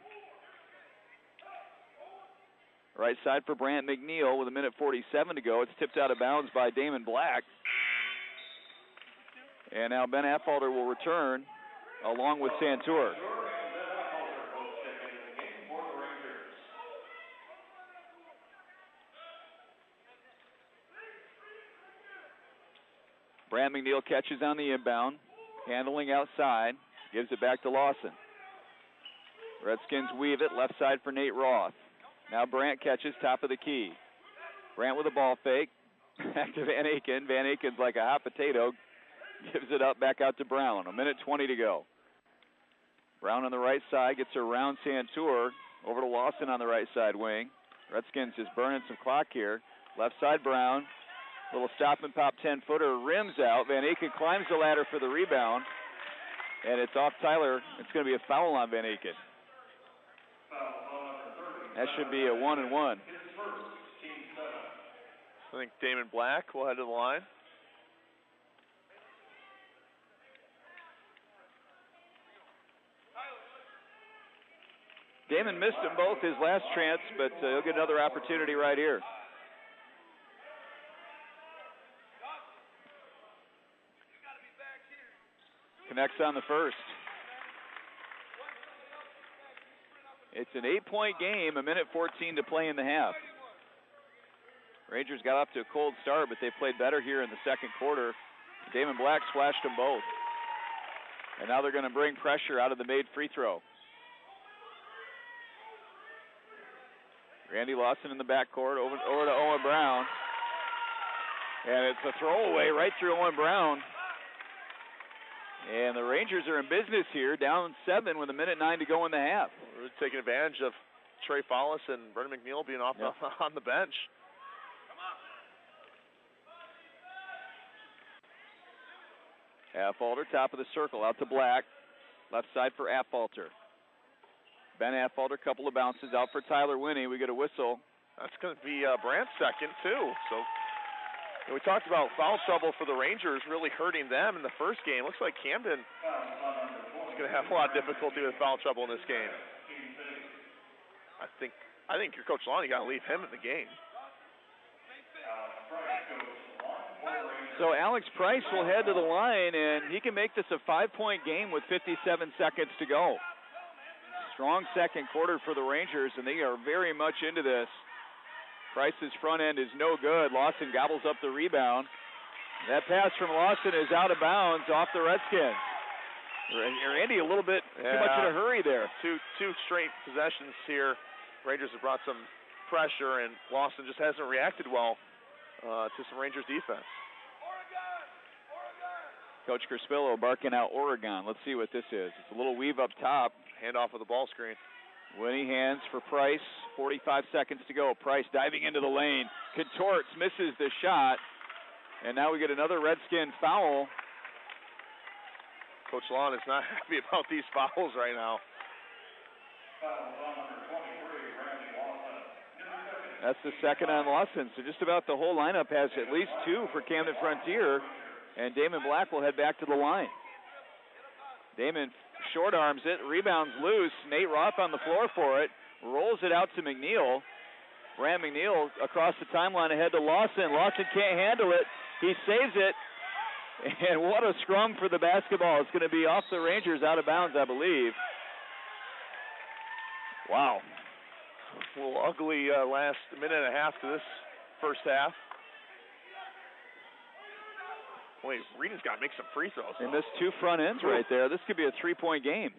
Right side for Brant McNeil with 1:47 to go. It's tipped out of bounds by Damon Black. And now Ben Apfalter will return along with Santur. Brant McNeil catches on the inbound, handling outside, gives it back to Lawson. Redskins weave it, left side for Nate Roth. Now Brant catches top of the key. Brant with a ball fake, back to Van Aken. Van Aken's like a hot potato, gives it up back out to Brown. 1:20 to go. Brown on the right side gets around Santur, over to Lawson on the right side wing. Redskins just burning some clock here. Left side Brown. Little stop and pop 10-footer, rims out. Van Aken climbs the ladder for the rebound. And it's off Tyler. It's going to be a foul on Van Aken. That should be a 1-and-1. I think Damon Black will head to the line. Damon missed them both his last chance, but he'll get another opportunity right here. Connects on the first. It's an 8-point game, 1:14 to play in the half. Rangers got off to a cold start, but they played better here in the second quarter. Damon Black splashed them both. And now they're going to bring pressure out of the made free throw. Randy Lawson in the backcourt, over to Owen Brown. And it's a throwaway right through Owen Brown. And the Rangers are in business here, down 7 with 1:09 to go in the half. We're taking advantage of Trey Follis and Brendan McNeil being off on the bench. Apfalter, top of the circle, out to Black. Left side for Apfalter. Ben Apfalter, couple of bounces out for Tyler Winnie. We get a whistle. That's going to be Brant's second, too. So we talked about foul trouble for the Rangers really hurting them in the first game. Looks like Camden is going to have a lot of difficulty with foul trouble in this game. I think your Coach Lonnie got to leave him in the game. So Alex Price will head to the line, and he can make this a 5-point game with 57 seconds to go. Strong second quarter for the Rangers, and they are very much into this. Price's front end is no good. Lawson gobbles up the rebound. That pass from Lawson is out of bounds off the Redskins. Randy a little bit too much in a hurry there. Two straight possessions here. Rangers have brought some pressure, and Lawson just hasn't reacted well to some Rangers defense. Coach Crispillo barking out Oregon. Let's see what this is. It's a little weave up top. Handoff with the ball screen. Winnie hands for Price. 45 seconds to go. Price diving into the lane. Contorts, misses the shot. And now we get another Redskin foul. Coach Long is not happy about these fouls right now. That's the second on Lawson. So just about the whole lineup has at least 2 for Camden-Frontier. And Damon Black will head back to the line. Damon short arms it, rebounds loose. Nate Roth on the floor for it. Rolls it out to McNeil. Brand McNeil across the timeline ahead to Lawson. Lawson can't handle it. He saves it. And what a scrum for the basketball. It's going to be off the Rangers, out of bounds, I believe. Wow. A little ugly last minute and a half to this first half. Wait, Reading's got to make some free throws. They missed 2 front ends right there. This could be a 3-point game.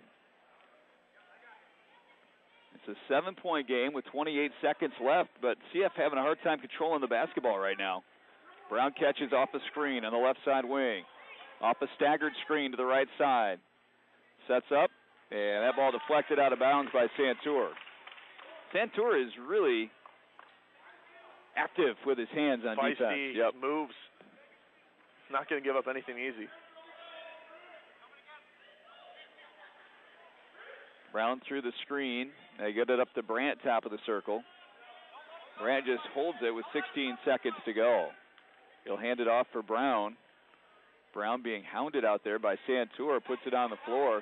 It's a 7-point game with 28 seconds left, but CF having a hard time controlling the basketball right now. Brown catches off the screen on the left side wing. Off a staggered screen to the right side. Sets up, and that ball deflected out of bounds by Santour. Santour is really active with his hands on defense. Feisty, moves. Not going to give up anything easy. Brown through the screen. They get it up to Brandt, top of the circle. Brandt just holds it with 16 seconds to go. He'll hand it off for Brown. Brown being hounded out there by Santour, puts it on the floor.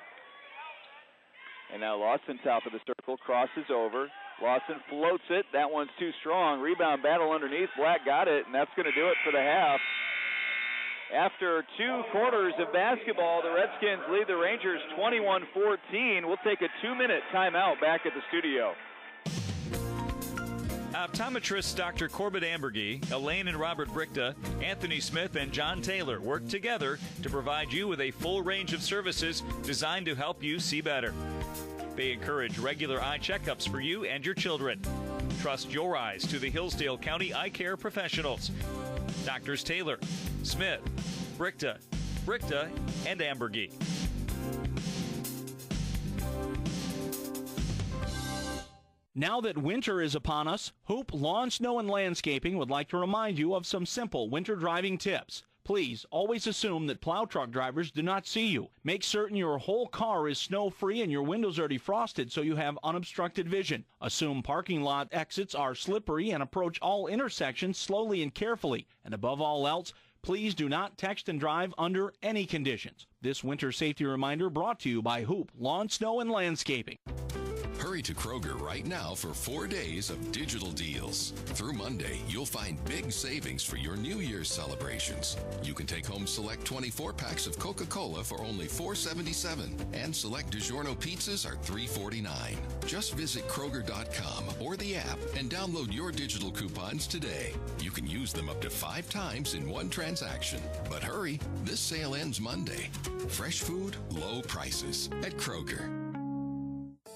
And now Lawson, top of the circle, crosses over. Lawson floats it. That one's too strong. Rebound battle underneath. Black got it, and that's going to do it for the half. After 2 quarters of basketball, the Redskins lead the Rangers 21-14. We'll take a 2-minute timeout back at the studio. Optometrists Dr. Corbett Ambergy, Elaine and Robert Brichta, Anthony Smith, and John Taylor work together to provide you with a full range of services designed to help you see better. They encourage regular eye checkups for you and your children. Trust your eyes to the Hillsdale County Eye Care professionals. Doctors Taylor, Smith, Brichta, and Ambergy. Now that winter is upon us, Hoop Lawn, Snow, and Landscaping would like to remind you of some simple winter driving tips. Please always assume that plow truck drivers do not see you. Make certain your whole car is snow-free and your windows are defrosted so you have unobstructed vision. Assume parking lot exits are slippery and approach all intersections slowly and carefully. And above all else, please do not text and drive under any conditions. This winter safety reminder brought to you by Hoop Lawn, Snow, and Landscaping. Hurry to Kroger right now for 4 days of digital deals. Through Monday, you'll find big savings for your New Year's celebrations. You can take home select 24 packs of Coca-Cola for only $4.77, and select DiGiorno pizzas are $3.49. Just visit Kroger.com or the app and download your digital coupons today. You can use them up to 5 times in one transaction. But hurry, this sale ends Monday. Fresh food, low prices at Kroger.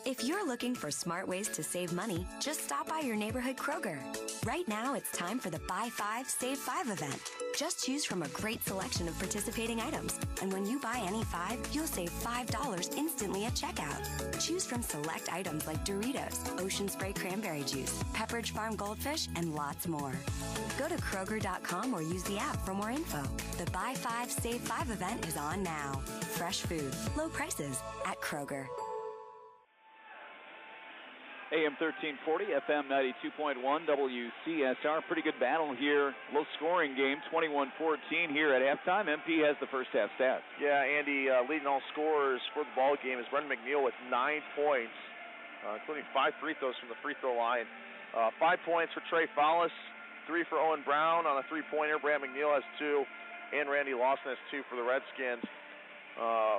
If you're looking for smart ways to save money, just stop by your neighborhood Kroger. Right now, it's time for the Buy 5, Save 5 event. Just choose from a great selection of participating items. And when you buy any 5, you'll save $5 instantly at checkout. Choose from select items like Doritos, Ocean Spray Cranberry Juice, Pepperidge Farm Goldfish, and lots more. Go to Kroger.com or use the app for more info. The Buy 5, Save 5 event is on now. Fresh food, low prices at Kroger. AM 1340, FM 92.1, WCSR. Pretty good battle here. Low-scoring game, 21-14 here at halftime. MP has the first half stats. Yeah, Andy, leading all scorers for the ball game is Brendan McNeil with 9 points, including 5 free throws from the free throw line. 5 points for Trey Follis, 3 for Owen Brown on a three-pointer. Brad McNeil has 2, and Randy Lawson has 2 for the Redskins.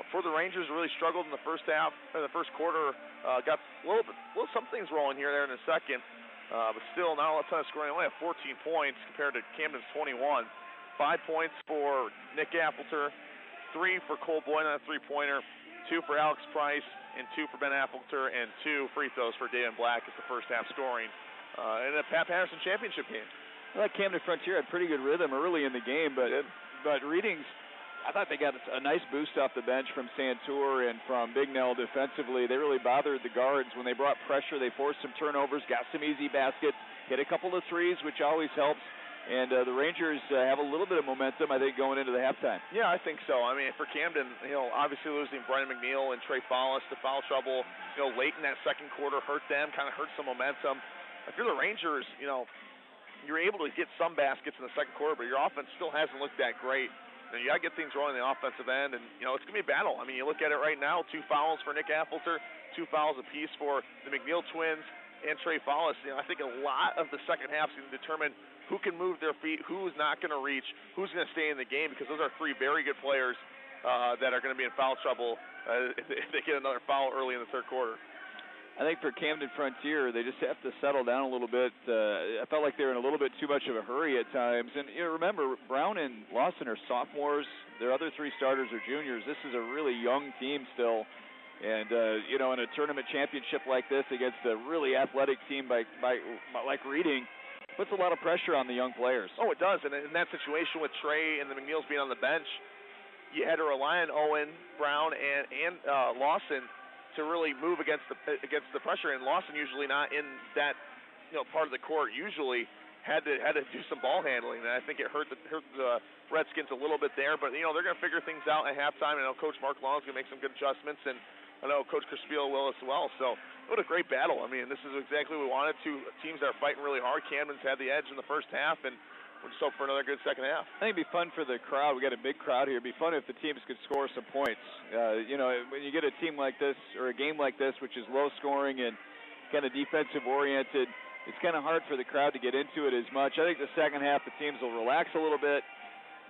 For the Rangers, really struggled in the first half, in the first quarter. Got a little some things rolling here there in the second, but still not a ton of scoring. Only have 14 points compared to Camden's 21. 5 points for Nick Appleter, 3 for Cole Boyd on a three-pointer, 2 for Alex Price, and 2 for Ben Appleter, and 2 free throws for David Black as the first half scoring in a Paterson championship game. I thought Camden-Frontier had pretty good rhythm early in the game, but Reading's, I thought they got a nice boost off the bench from Santour and from Bignell defensively. They really bothered the guards when they brought pressure. They forced some turnovers, got some easy baskets, hit a couple of threes, which always helps. And the Rangers have a little bit of momentum, I think, going into the halftime. Yeah, I think so. I mean, for Camden, obviously losing Brendan McNeil and Trey Follis to foul trouble, late in that second quarter hurt them, kind of hurt some momentum. If you're the Rangers, you're able to get some baskets in the second quarter, but your offense still hasn't looked that great. You got to get things rolling on the offensive end, and, it's going to be a battle. I mean, you look at it right now, 2 fouls for Nick Appleter, 2 fouls apiece for the McNeil twins and Trey Follis. I think a lot of the second half is going to determine who can move their feet, who's not going to reach, who's going to stay in the game, because those are 3 very good players that are going to be in foul trouble if they get another foul early in the third quarter. I think for Camden-Frontier, they just have to settle down a little bit. I felt like they were in a little bit too much of a hurry at times. And remember, Brown and Lawson are sophomores. Their other 3 starters are juniors. This is a really young team still. And, in a tournament championship like this against a really athletic team like Reading, puts a lot of pressure on the young players. Oh, it does. And in that situation with Trey and the McNeils being on the bench, you had to rely on Owen, Brown, and Lawson to really move against the pressure. And Lawson usually not in that part of the court. Usually had to do some ball handling, and I think it hurt the Redskins a little bit there. But they're going to figure things out at halftime. I know Coach Mark Long's going to make some good adjustments, and I know Coach Crispio will as well. So what a great battle. I mean, this is exactly what we wanted. 2 teams that are fighting really hard. Camden's had the edge in the first half, and we'll just hope for another good second half. I think it'd be fun for the crowd. We got a big crowd here. It'd be fun if the teams could score some points. When you get a team like this or a game like this, which is low scoring and kind of defensive oriented, it's kind of hard for the crowd to get into it as much. I think the second half, the teams will relax a little bit,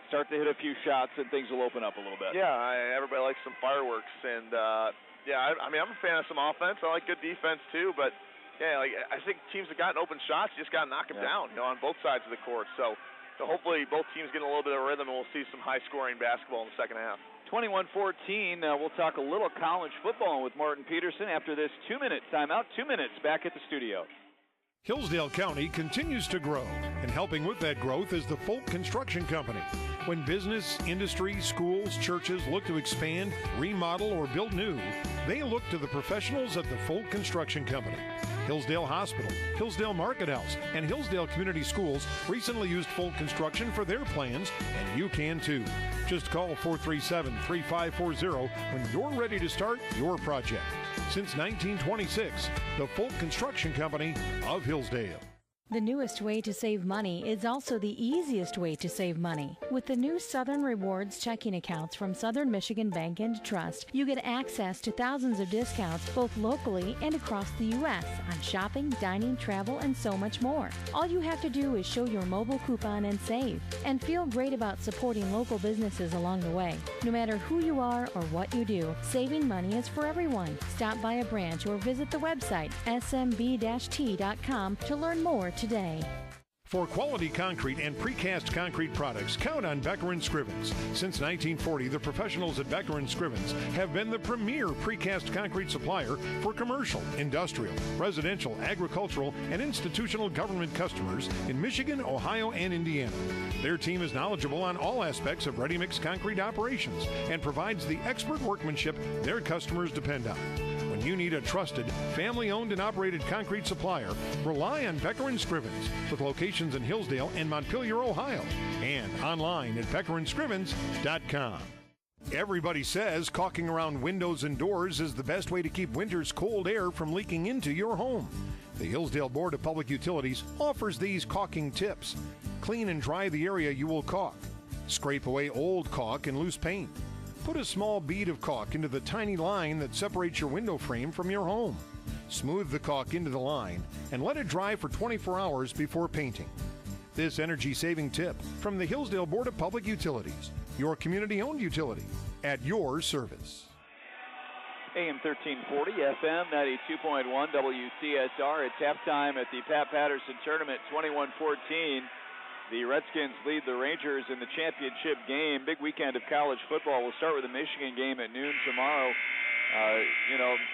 start to hit a few shots, and things will open up a little bit. Yeah, everybody likes some fireworks, and I'm a fan of some offense. I like good defense too, but I think teams have gotten open shots, you just got to knock them down, on both sides of the court. So hopefully both teams get a little bit of rhythm, and we'll see some high-scoring basketball in the second half. 21-14. We'll talk a little college football with Martin Paterson after this 2-minute timeout. 2 minutes back at the studio. Hillsdale County continues to grow, and helping with that growth is the Folk Construction Company. When business, industry, schools, churches look to expand, remodel, or build new, they look to the professionals at the Folk Construction Company. Hillsdale Hospital, Hillsdale Market House, and Hillsdale Community Schools recently used Folk Construction for their plans, and you can too. Just call 437-3540 when you're ready to start your project. Since 1926, the Folk Construction Company of Hillsdale. The newest way to save money is also the easiest way to save money. With the new Southern Rewards checking accounts from Southern Michigan Bank and Trust, you get access to thousands of discounts both locally and across the U.S. on shopping, dining, travel, and so much more. All you have to do is show your mobile coupon and save, and feel great about supporting local businesses along the way. No matter who you are or what you do, saving money is for everyone. Stop by a branch or visit the website smb-t.com to learn more today. For quality concrete and precast concrete products, count on Becker & Scrivens. Since 1940, the professionals at Becker & Scrivens have been the premier precast concrete supplier for commercial, industrial, residential, agricultural, and institutional government customers in Michigan, Ohio, and Indiana. Their team is knowledgeable on all aspects of ready-mix concrete operations and provides the expert workmanship their customers depend on. When you need a trusted, family-owned and operated concrete supplier, rely on Becker & Scrivens, with locations in Hillsdale and Montpelier, Ohio, and online at beckerandscrivens.com. Everybody says caulking around windows and doors is the best way to keep winter's cold air from leaking into your home. The Hillsdale Board of Public Utilities offers these caulking tips. Clean and dry the area you will caulk. Scrape away old caulk and loose paint. Put a small bead of caulk into the tiny line that separates your window frame from your home. Smooth the caulk into the line and let it dry for 24 hours before painting. This energy-saving tip from the Hillsdale Board of Public Utilities, your community-owned utility, at your service. AM 1340, FM 92.1, WCSR. It's halftime at the Pat Paterson Tournament, 21-14. The Redskins lead the Rangers in the championship game. Big weekend of college football. We'll start with the Michigan game at noon tomorrow.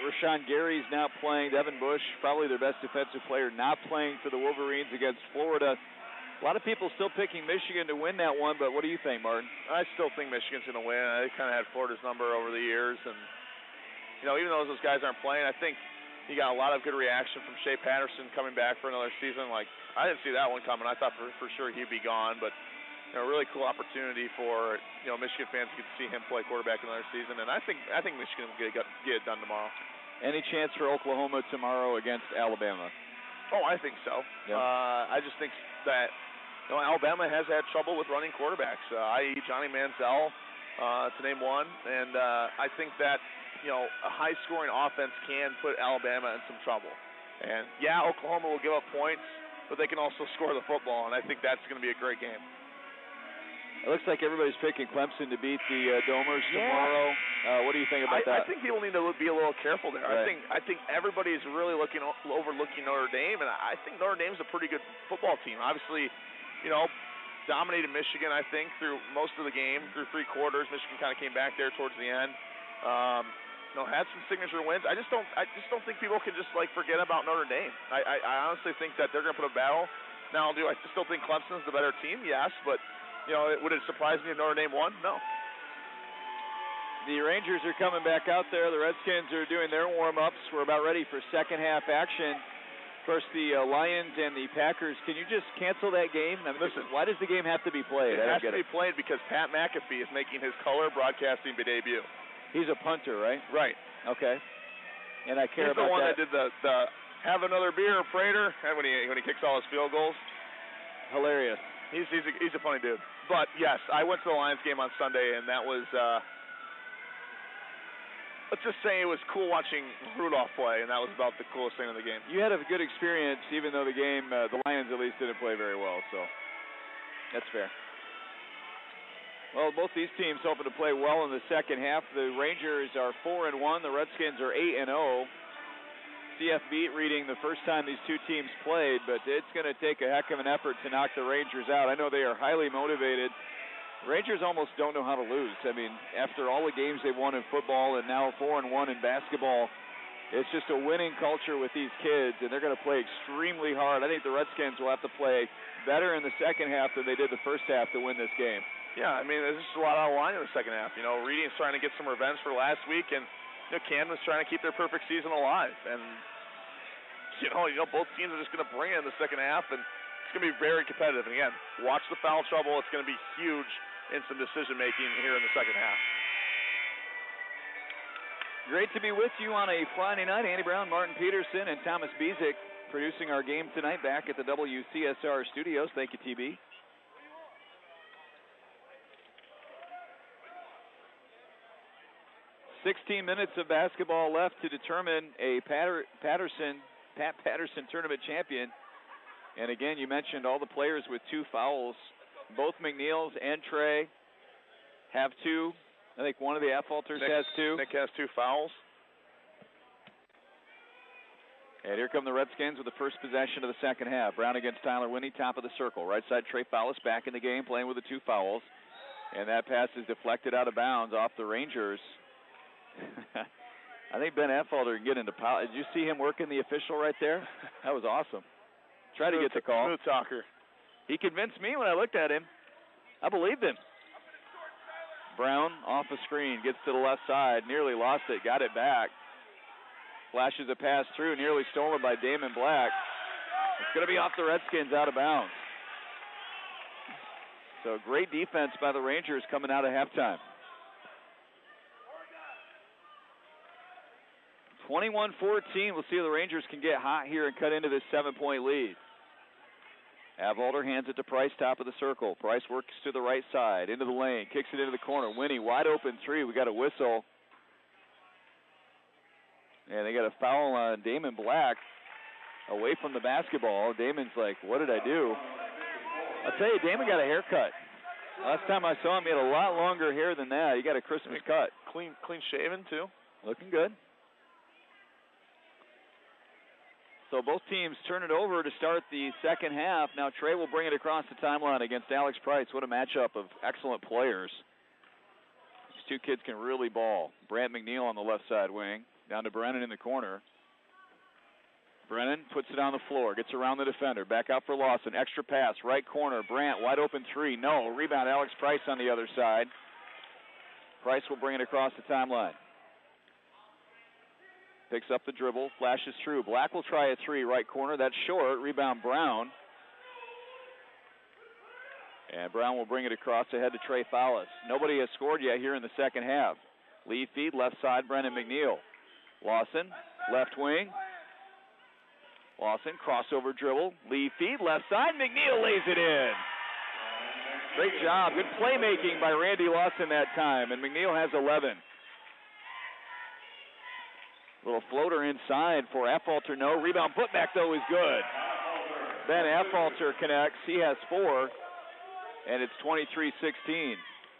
Rashawn Gary's not playing. Devin Bush, probably their best defensive player, not playing for the Wolverines against Florida. A lot of people still picking Michigan to win that one, but what do you think, Martin? I still think Michigan's going to win. I kind of had Florida's number over the years, and even though those guys aren't playing, I think You got a lot of good reaction from Shea Paterson coming back for another season. Like, I didn't see that one coming. I thought for sure he'd be gone, but really cool opportunity for Michigan fans to get to see him play quarterback another season. And I think Michigan will get it done tomorrow. Any chance for Oklahoma tomorrow against Alabama? Oh, I think so. Yep. I just think that Alabama has had trouble with running quarterbacks, i.e. Johnny Manziel, to name one. And I think that a high-scoring offense can put Alabama in some trouble. And, yeah, Oklahoma will give up points, but they can also score the football, and I think that's going to be a great game. It looks like everybody's picking Clemson to beat the Domers tomorrow. What do you think about that? I think people need to be a little careful there. Right. I think everybody's really overlooking Notre Dame, and I think Notre Dame's a pretty good football team. Obviously, dominated Michigan, I think, through most of the game, through 3 quarters. Michigan kind of came back there towards the end. Had some signature wins. I just don't think people can just forget about Notre Dame. I honestly think that they're going to put a battle. Now, I just still think Clemson's the better team, yes, but would it surprise me if Notre Dame won? No. The Rangers are coming back out there. The Redskins are doing their warm-ups. We're about ready for second half action. Of course, the Lions and the Packers. Can you just cancel that game? I mean, listen, why does the game have to be played? It has to be played because Pat McAfee is making his color broadcasting debut. He's a punter, right? Right. Okay. And I care He's about the one that. that did the have another beer, Prater, and when he kicks all his field goals. Hilarious. He's a funny dude. But yes, I went to the Lions game on Sunday, and that was let's just say it was cool watching Rudolph play, and that was about the coolest thing in the game. You had a good experience, even though the game, the Lions at least didn't play very well, so that's fair. Well, both these teams hoping to play well in the second half. The Rangers are 4-1. The Redskins are 8-0. CF beat Reading the first time these two teams played, but it's going to take a heck of an effort to knock the Rangers out. I know they are highly motivated. Rangers almost don't know how to lose. I mean, after all the games they've won in football and now 4-1 in basketball, it's just a winning culture with these kids, and they're going to play extremely hard. I think the Redskins will have to play better in the second half than they did the first half to win this game. Yeah, I mean, there's just a lot on the line in the second half. Reading's trying to get some revenge for last week, and Camden's trying to keep their perfect season alive. And, both teams are just going to bring it in the second half, and it's going to be very competitive. And, again, watch the foul trouble. It's going to be huge in some decision-making here in the second half. Great to be with you on a Friday night. Andy Brown, Martin Peterson, and Thomas Bezick producing our game tonight back at the WCSR studios. Thank you, TB. "16 minutes of basketball left to determine a Pat Paterson tournament champion." And again, you mentioned all the players with 2 fouls. Both McNeils and Trey have 2. I think one of the Affolters has 2. Nick has 2 fouls. And here come the Redskins with the first possession of the second half. Brown against Tyler Winney, top of the circle. Right side, Trey Fowlis back in the game, playing with the 2 fouls. And that pass is deflected out of bounds off the Rangers. I think Ben Affolter can get into power. Did you see him working the official right there? That was awesome. Try to get the call. Smooth talker. He convinced me when I looked at him. I believed him. Brown off a screen, gets to the left side, nearly lost it, got it back. Flashes a pass through, nearly stolen by Damon Black. It's going to be off the Redskins, out of bounds. So great defense by the Rangers coming out of halftime. 21-14. We'll see if the Rangers can get hot here and cut into this 7-point lead. Affolter hands it to Price, top of the circle. Price works to the right side, into the lane, kicks it into the corner. Winney, wide open 3. We got a whistle. And they got a foul on Damon Black away from the basketball. Damon's like, what did I do? I'll tell you, Damon got a haircut. Last time I saw him, he had a lot longer hair than that. He got a Christmas cut. Clean shaven, too. Looking good. So both teams turn it over to start the second half. Now Trey will bring it across the timeline against Alex Price. What a matchup of excellent players. These 2 kids can really ball. Brant McNeil on the left side wing. Down to Brennan in the corner. Brennan puts it on the floor. Gets around the defender. Back out for Lawson. Extra pass. Right corner. Brant wide open 3. No. Rebound Alex Price on the other side. Price will bring it across the timeline. Picks up the dribble, flashes through. Black will try a three, right corner. That's short. Rebound Brown. And Brown will bring it across ahead to Trey Fowlis. Nobody has scored yet here in the second half. Lead feed, left side, Brennan McNeil. Lawson, left wing. Lawson, crossover dribble. Lead feed, left side. McNeil lays it in. Great job. Good playmaking by Randy Lawson that time. And McNeil has 11. Little floater inside for Affolter. No. Rebound putback, though, is good. Ben Affolter connects. He has 4. And it's 23-16.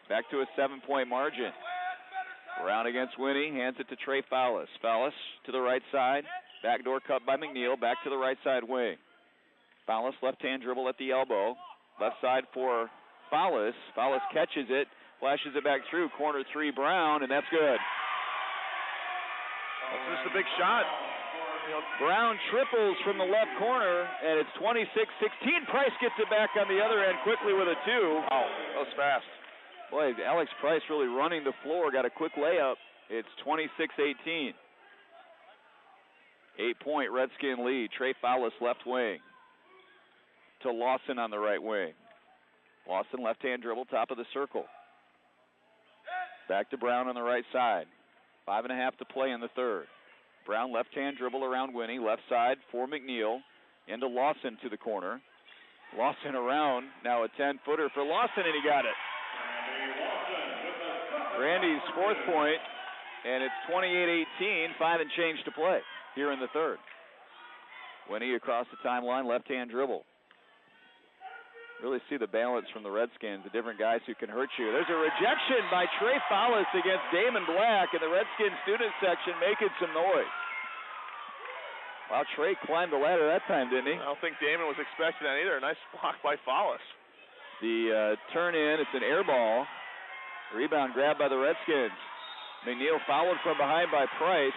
Back to a 7-point margin. Brown against Winnie. Hands it to Trey Fowlis. Fowlis to the right side. Backdoor cut by McNeil. Back to the right side wing. Fowlis left-hand dribble at the elbow. Left side for Fowlis. Fowlis catches it. Flashes it back through. Corner three, Brown, and that's good. That's just a big shot. Brown triples from the left corner, and it's 26-16. Price gets it back on the other end quickly with a 2. Oh, that was fast. Boy, Alex Price really running the floor. Got a quick layup. It's 26-18. 8-point Redskin lead. Trey Fowlis left wing to Lawson on the right wing. Lawson left-hand dribble, top of the circle. Back to Brown on the right side. 5.5 to play in the third. Brown left-hand dribble around Winnie. Left side for McNeil. Into Lawson to the corner. Lawson around. Now a 10-footer for Lawson, and he got it. Randy's 4th point, and it's 28-18. 5 and change to play here in the third. Winnie across the timeline. Left-hand dribble. Really see the balance from the Redskins, the different guys who can hurt you. There's a rejection by Trey Fowlis against Damon Black in the Redskins student section, making some noise. Wow, Trey climbed the ladder that time, didn't he? I don't think Damon was expecting that either. Nice block by Fowlis. The turn in, it's an air ball. Rebound grabbed by the Redskins. McNeil fouled from behind by Price.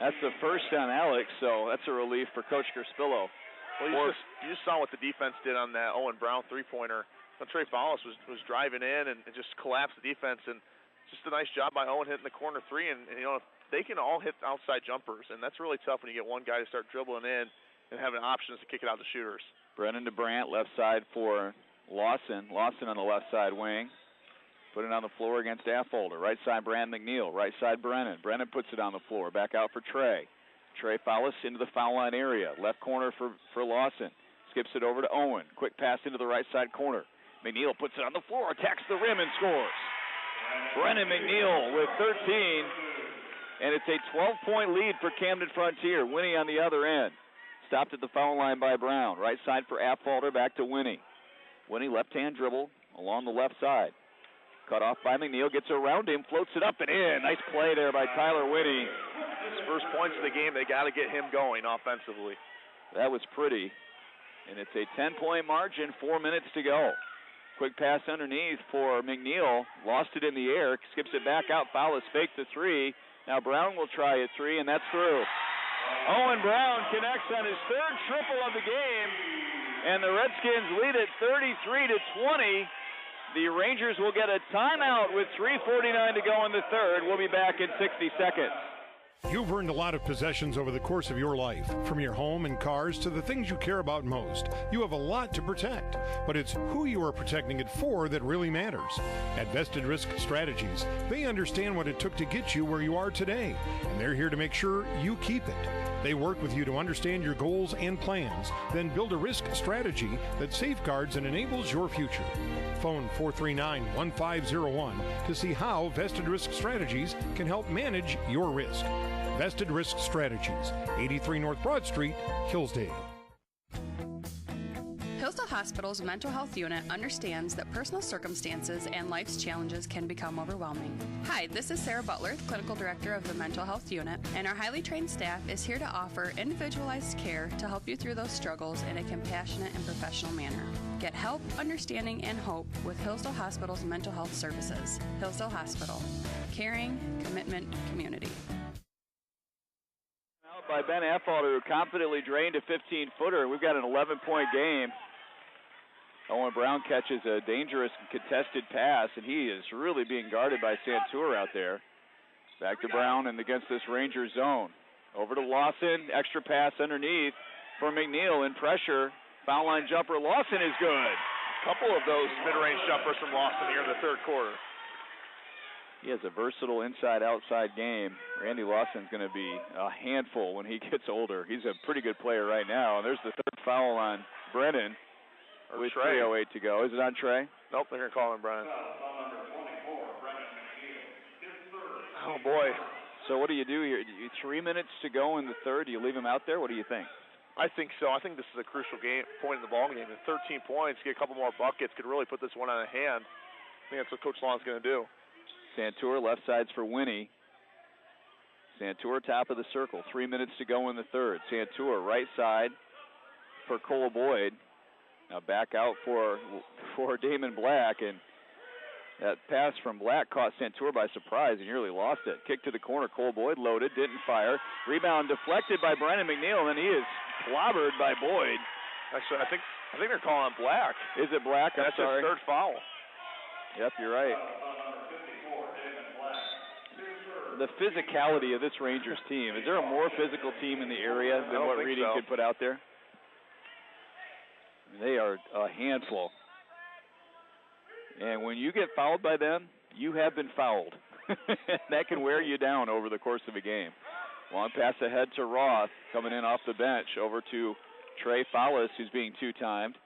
That's the first on Alex, so that's a relief for Coach Gerspillo. Well, you just saw what the defense did on that Owen Brown three-pointer. Trey Fowlis was driving in and just collapsed the defense, and just a nice job by Owen hitting the corner three. And if they can all hit outside jumpers, and that's really tough when you get one guy to start dribbling in and having options to kick it out to shooters. Brennan to Brandt, left side for Lawson. Lawson on the left side wing. Put it on the floor against Affolter. Right side, Brand McNeil. Right side, Brennan. Brennan puts it on the floor. Back out for Trey. Trey Fowlis into the foul line area. Left corner for Lawson. Skips it over to Owen. Quick pass into the right side corner. McNeil puts it on the floor, attacks the rim, and scores. Brennan McNeil with 13. And it's a 12-point lead for Camden-Frontier. Winnie on the other end. Stopped at the foul line by Brown. Right side for Affolter, back to Winnie. Winnie left-hand dribble along the left side. Cut off by McNeil, gets around him, floats it up and in. Nice play there by Tyler Winnie. His first points of the game, they got to get him going offensively. That was pretty. And it's a 10-point margin, 4 minutes to go. Quick pass underneath for McNeil. Lost it in the air, skips it back out. Fowlis faked the three. Now Brown will try a three, and that's through. Owen Brown connects on his third triple of the game. And the Redskins lead it 33-20. The Rangers will get a timeout with 3:49 to go in the third. We'll be back in 60 seconds. You've earned a lot of possessions over the course of your life, from your home and cars to the things you care about most. You have a lot to protect, but it's who you are protecting it for that really matters. At Vested Risk Strategies, they understand what it took to get you where you are today, and they're here to make sure you keep it. They work with you to understand your goals and plans, then build a risk strategy that safeguards and enables your future. Phone 439-1501 to see how Vested Risk Strategies can help manage your risk. Vested Risk Strategies, 83 North Broad Street, Hillsdale. Hillsdale Hospital's mental health unit understands that personal circumstances and life's challenges can become overwhelming. Hi, this is Sarah Butler, Clinical Director of the Mental Health Unit, and our highly trained staff is here to offer individualized care to help you through those struggles in a compassionate and professional manner. Get help, understanding, and hope with Hillsdale Hospital's mental health services. Hillsdale Hospital. Caring, commitment, community. Out by Ben Affolter, who confidently drained a 15-footer. We've got an 11-point game. Owen Brown catches a dangerous contested pass, and he is really being guarded by Santur out there. Back to Brown and against this Ranger zone. Over to Lawson, extra pass underneath for McNeil in pressure. Foul line jumper, Lawson is good. A couple of those mid-range jumpers from Lawson here in the third quarter. He has a versatile inside-outside game. Randy Lawson's going to be a handful when he gets older. He's a pretty good player right now. And there's the third foul on Brennan with 3:08 to go. Is it on Trey? Nope, they're going to call him Brian. Oh, boy. So what do you do here? 3 minutes to go in the third. Do you leave him out there? What do you think? I think so. I think this is a crucial point in the ball game. 13 points, get a couple more buckets, could really put this one on a hand. I think that's what Coach Long's going to do. Santur left sides for Winnie. Santur top of the circle. 3 minutes to go in the third. Santur right side for Cole Boyd. Now back out for Damon Black, and that pass from Black caught Santur by surprise and nearly lost it. Kick to the corner. Cole Boyd loaded, didn't fire. Rebound deflected by Brandon McNeil, and he is clobbered by Boyd. Actually, I think they're calling Black. Is it Black? I'm sorry. That's his third foul. Yep, you're right. The physicality of this Rangers team. Is there a more physical team in the area than what Reading could put out there? They are a handful. And when you get fouled by them, you have been fouled. That can wear you down over the course of a game. Long pass ahead to Roth, coming in off the bench, over to Trey Fowlis, who's being two-timed.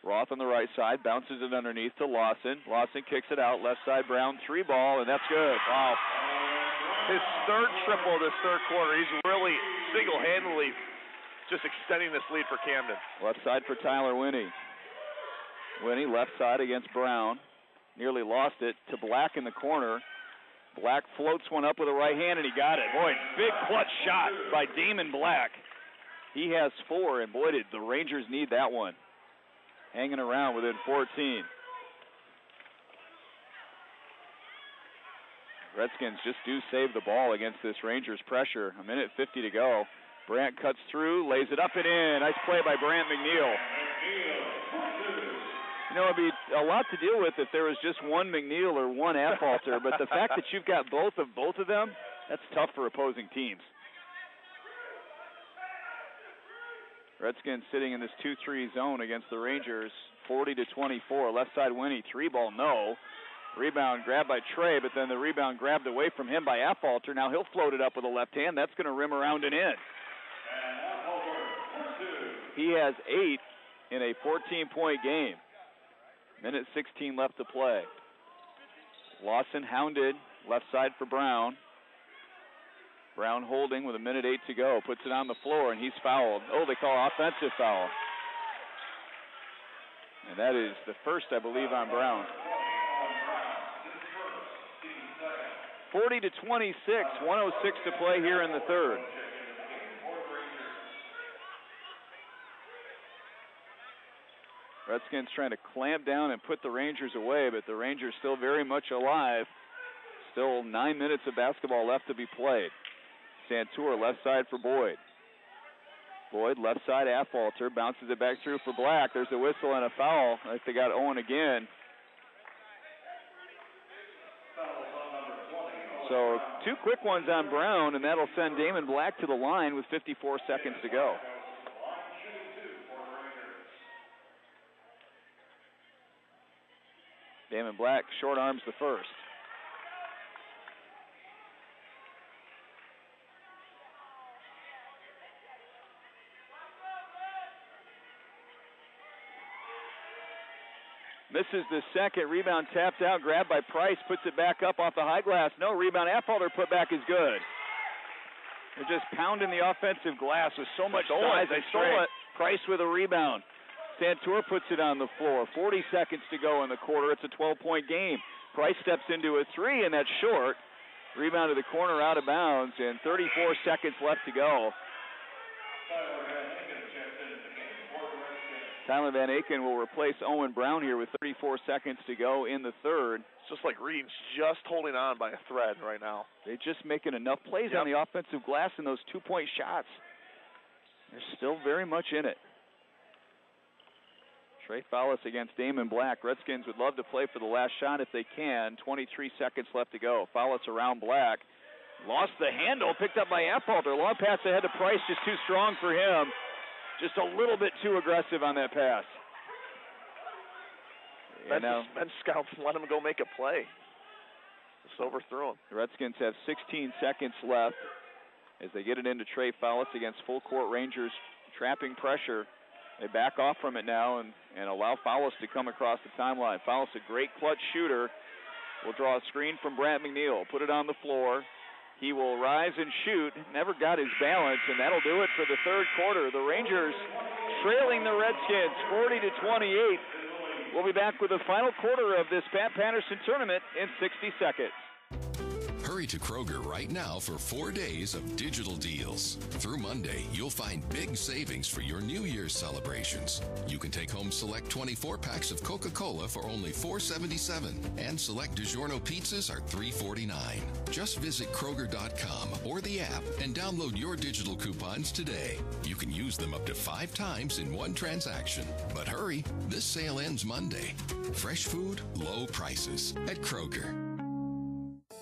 Roth on the right side, bounces it underneath to Lawson. Lawson kicks it out, left side, Brown, three ball, and that's good. Wow. His third triple this third quarter. He's really single-handedly just extending this lead for Camden. Left side for Tyler Winnie. Winnie left side against Brown. Nearly lost it to Black in the corner. Black floats one up with a right hand, and he got it. Boy, big clutch shot by Damon Black. He has 4, and boy, did the Rangers need that one. Hanging around within 14. Redskins just do save the ball against this Rangers pressure. 1:50 to go. Brandt cuts through, lays it up and in. Nice play by Brandt McNeil. You know, it'd be a lot to deal with if there was just one McNeil or one Affolter, but the fact that you've got both of them, that's tough for opposing teams. Redskins sitting in this 2-3 zone against the Rangers, 40-24. Left side Winnie, 3-ball, no. Rebound grabbed by Trey, but then the rebound grabbed away from him by Affolter. Now he'll float it up with a left hand. That's going to rim around and in. He has 8 in a 14-point game. 1:16 left to play. Lawson hounded, left side for Brown. Brown holding with 1:08 to go. Puts it on the floor, and he's fouled. Oh, they call offensive foul. And that is the first, I believe, on Brown. 40-26, 1:06 to play here in the third. Redskins trying to clamp down and put the Rangers away, but the Rangers still very much alive. Still 9 minutes of basketball left to be played. Santur left side for Boyd. Boyd left side Affolter, bounces it back through for Black. There's a whistle and a foul. I think they got Owen again. So 2 quick ones on Brown, and that'll send Damon Black to the line with 54 seconds to go. Damon Black short arms the first. Misses the second. Rebound tapped out, grabbed by Price, puts it back up off the high glass. No rebound. Affolter put back is good. They're just pounding the offensive glass with so much size. They stole it. Price with a rebound. Santur puts it on the floor. 40 seconds to go in the quarter. It's a 12-point game. Price steps into a 3, and that's short. Rebound to the corner, out of bounds, and 34 seconds left to go. Tyler Van Aken will replace Owen Brown here with 34 seconds to go in the third. It's just like Reading's just holding on by a thread right now. They're just making enough plays on the offensive glass in those 2-point shots. They're still very much in it. Trey Fowlis against Damon Black. Redskins would love to play for the last shot if they can. 23 seconds left to go. Fowlis around Black. Lost the handle, picked up by Affolter. Long pass ahead to Price, just too strong for him. Just a little bit too aggressive on that pass. Men's scouts let him go make a play. Just overthrew him. The Redskins have 16 seconds left as they get it into Trey Fowlis against full court Rangers trapping pressure. They back off from it now and allow Fowlis to come across the timeline. Fowlis, a great clutch shooter, will draw a screen from Brant McNeil, put it on the floor. He will rise and shoot. Never got his balance, and that'll do it for the third quarter. The Rangers trailing the Redskins 40-28. We'll be back with the final quarter of this Pat Paterson tournament in 60 seconds. Hurry to Kroger right now for 4 days of digital deals. Through Monday, you'll find big savings for your New Year's celebrations. You can take home select 24 packs of Coca-Cola for only $4.77, and select DiGiorno pizzas are $3.49. Just visit Kroger.com or the app and download your digital coupons today. You can use them up to 5 times in one transaction. But hurry, this sale ends Monday. Fresh food, low prices at Kroger.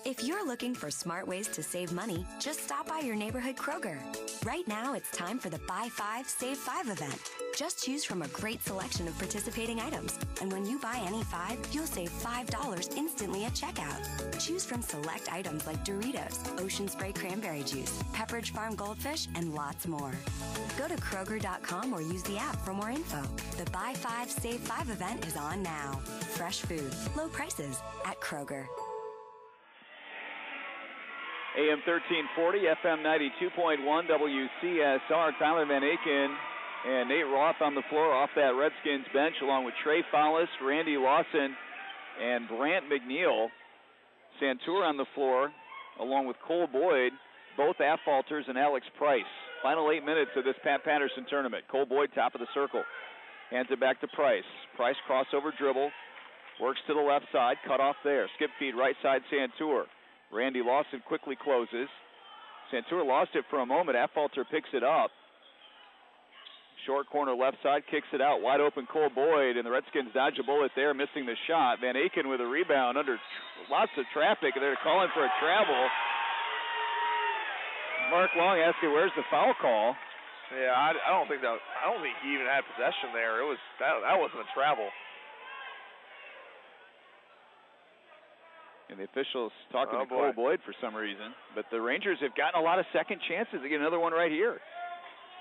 If you're looking for smart ways to save money, just stop by your neighborhood Kroger. Right now, it's time for the Buy 5, Save 5 event. Just choose from a great selection of participating items. And when you buy any 5, you'll save $5 instantly at checkout. Choose from select items like Doritos, Ocean Spray Cranberry Juice, Pepperidge Farm Goldfish, and lots more. Go to Kroger.com or use the app for more info. The Buy 5, Save 5 event is on now. Fresh food, low prices at Kroger. AM 1340, FM 92.1, WCSR. Tyler Van Aken and Nate Roth on the floor off that Redskins bench, along with Trey Fowlis, Randy Lawson, and Brant McNeil. Santur on the floor, along with Cole Boyd, both Affolters and Alex Price. Final 8 minutes of this Pat Paterson tournament. Cole Boyd, top of the circle. Hands it back to Price. Price crossover dribble. Works to the left side. Cut off there. Skip feed right side Santur. Randy Lawson quickly closes. Santur lost it for a moment. Affolter picks it up. Short corner left side, kicks it out. Wide open Cole Boyd, and the Redskins dodge a bullet there, missing the shot. Van Aken with a rebound under lots of traffic, and they're calling for a travel. Mark Long asking, where's the foul call? Yeah, I don't think he even had possession there. It was that wasn't a travel. And the officials talking to Cole Boyd for some reason. But the Rangers have gotten a lot of second chances. They get another one right here.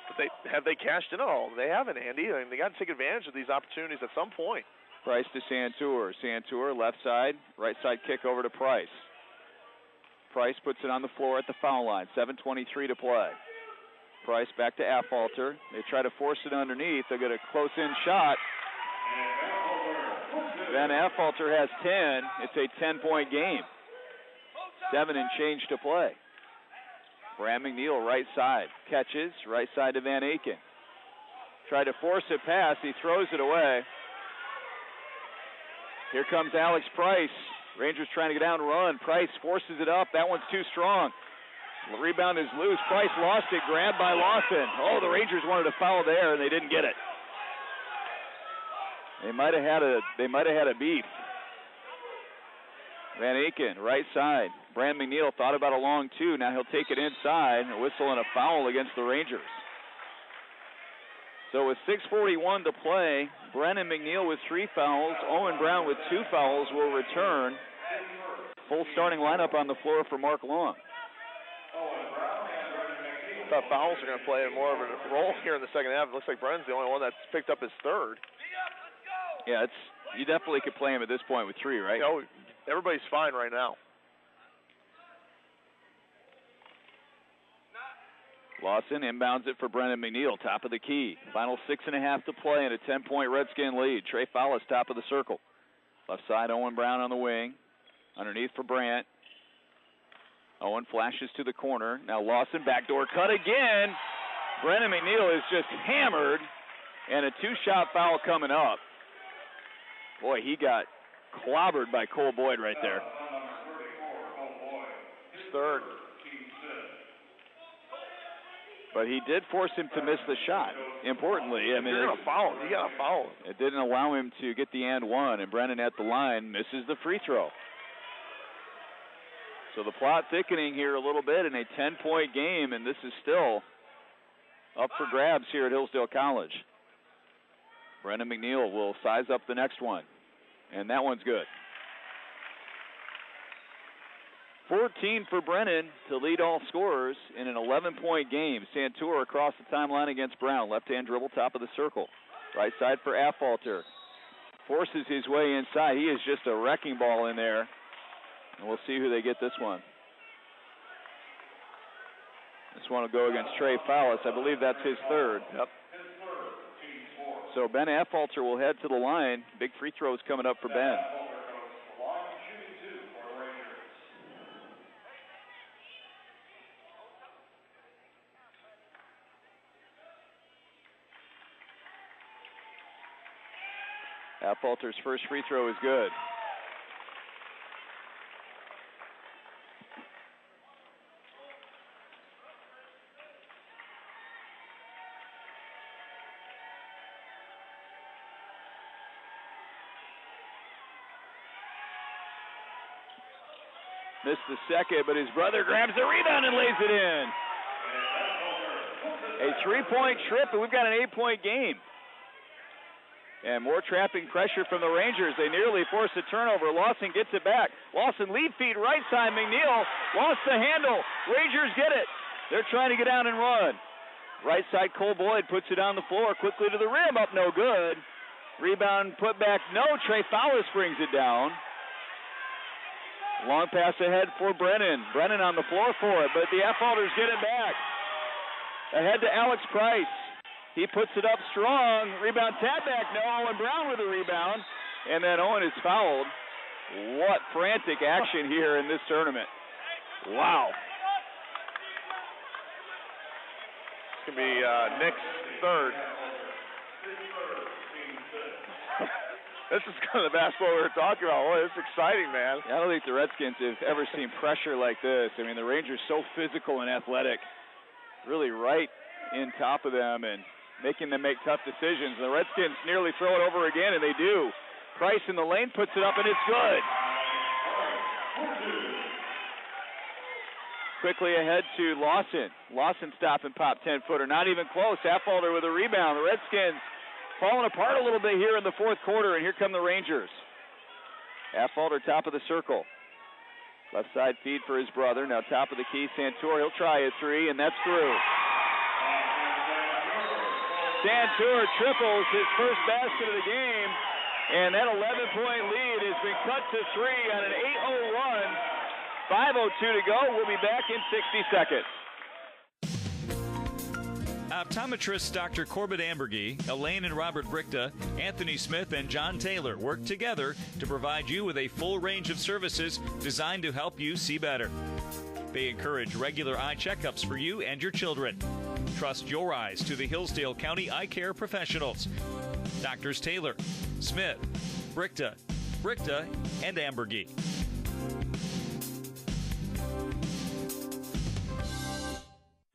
But have they cashed in at all? They haven't, Andy. I mean, they got to take advantage of these opportunities at some point. Price to Santur. Santur, left side, right side kick over to Price. Price puts it on the floor at the foul line. 7:23 to play. Price back to Affolter. They try to force it underneath. They'll get a close-in shot. Van Affolter has 10. It's a 10-point game. 7 and change to play. Brant McNeil, right side. Catches, right side to Van Aken. Tried to force a pass. He throws it away. Here comes Alex Price. Rangers trying to get down and run. Price forces it up. That one's too strong. The rebound is loose. Price lost it. Grabbed by Lawson. Oh, the Rangers wanted a foul there, and they didn't get it. They might have had a beef. Van Aken, right side. Brant McNeil thought about a long two. Now he'll take it inside. A whistle and a foul against the Rangers. So with 6:41 to play, Brennan McNeil with 3 fouls. Owen Brown with 2 fouls will return. Full starting lineup on the floor for Mark Long. I thought fouls are going to play more of a role here in the second half. It looks like Brennan's the only one that's picked up his 3rd. Yeah, you definitely could play him at this point with 3, right? No, everybody's fine right now. Lawson inbounds it for Brennan McNeil, top of the key. Final 6.5 to play and a 10-point Redskin lead. Trey Fowlis, top of the circle. Left side, Owen Brown on the wing. Underneath for Brant. Owen flashes to the corner. Now Lawson, backdoor cut again. Brennan McNeil is just hammered, and a 2-shot foul coming up. Boy, he got clobbered by Cole Boyd right there. His 3rd. But But he did force him to miss the shot. Importantly, I mean, you're going to foul him. You got to foul him. It didn't allow him to get the and one, and Brennan at the line misses the free throw. So the plot thickening here a little bit in a 10-point game, and this is still up for grabs here at Hillsdale College. Brennan McNeil will size up the next one, and that one's good. 14 for Brennan to lead all scorers in an 11-point game. Santur across the timeline against Brown. Left-hand dribble, top of the circle. Right side for Affolter. Forces his way inside. He is just a wrecking ball in there. And we'll see who they get this one. This one will go against Trey Fowlis. I believe that's his third. Yep. So Ben Affolter will head to the line. Big free throws coming up for Ben. Affolter's first free throw is good. Missed the second, but his brother grabs the rebound and lays it in. A 3-point trip, and we've got an 8-point game. And more trapping pressure from the Rangers. They nearly force a turnover. Lawson gets it back. Lawson lead feed right side. McNeil lost the handle. Rangers get it. They're trying to get out and run. Right side, Cole Boyd puts it on the floor quickly to the rim. Up no good. Rebound put back. No. Trey Fowlis brings it down. Long pass ahead for Brennan. Brennan on the floor for it, but the Affolters get it back. Ahead to Alex Price. He puts it up strong. Rebound tap back. No, Owen Brown with the rebound. And then Owen is fouled. What frantic action here in this tournament. Wow. It's going to be Nick's third. This is kind of the basketball we were talking about. Boy, it's exciting, man. I don't think the Redskins have ever seen pressure like this. I mean, the Rangers so physical and athletic. Really right in top of them and making them make tough decisions. The Redskins nearly throw it over again, and they do. Price in the lane puts it up, and it's good. Quickly ahead to Lawson. Lawson stop and pop 10-footer. Not even close. Affolter with a rebound. The Redskins falling apart a little bit here in the fourth quarter, and here come the Rangers. Affolter top of the circle. Left side feed for his brother. Now top of the key, Santur. He'll try a three, and that's through. Santur triples his first basket of the game, and that 11-point lead has been cut to 3 on an 8-0 run. 5:02 to go. We'll be back in 60 seconds. Optometrists Dr. Corbett Ambergy, Elaine and Robert Brichta, Anthony Smith, and John Taylor work together to provide you with a full range of services designed to help you see better. They encourage regular eye checkups for you and your children. Trust your eyes to the Hillsdale County Eye Care professionals. Doctors Taylor, Smith, Brichta, and Ambergy.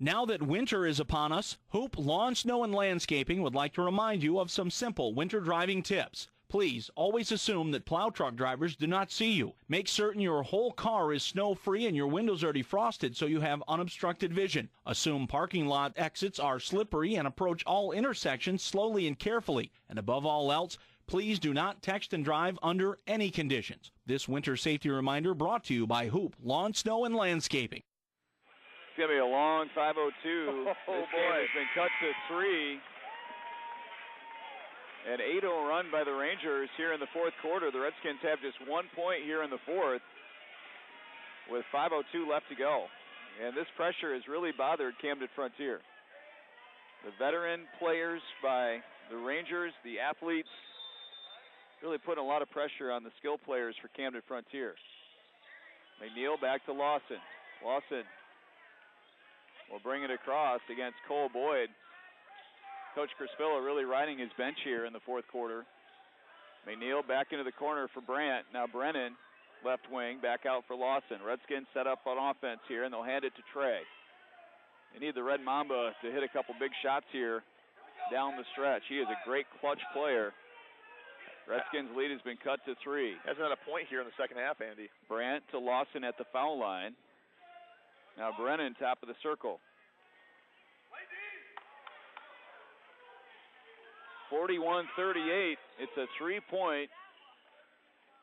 Now that winter is upon us, Hoop Lawn, Snow, and Landscaping would like to remind you of some simple winter driving tips. Please always assume that plow truck drivers do not see you. Make certain your whole car is snow-free and your windows are defrosted so you have unobstructed vision. Assume parking lot exits are slippery and approach all intersections slowly and carefully. And above all else, please do not text and drive under any conditions. This winter safety reminder brought to you by Hoop Lawn, Snow, and Landscaping. It's going to be a long 5:02. This game has been cut to 3. An 8-0 run by the Rangers here in the fourth quarter. The Redskins have just 1 point here in the fourth with 5:02 left to go. And this pressure has really bothered Camden-Frontier. The veteran players by the Rangers, the athletes, really putting a lot of pressure on the skill players for Camden-Frontier. McNeil back to Lawson. Lawson will bring it across against Cole Boyd. Coach Crispilla really riding his bench here in the fourth quarter. McNeil back into the corner for Brandt. Now Brennan, left wing, back out for Lawson. Redskins set up on offense here, and they'll hand it to Trey. They need the Red Mamba to hit a couple big shots here down the stretch. He is a great clutch player. Redskins' lead has been cut to 3. Hasn't had a point here in the second half, Andy. Brandt to Lawson at the foul line. Now Brennan, top of the circle. 41-38. It's a 3-point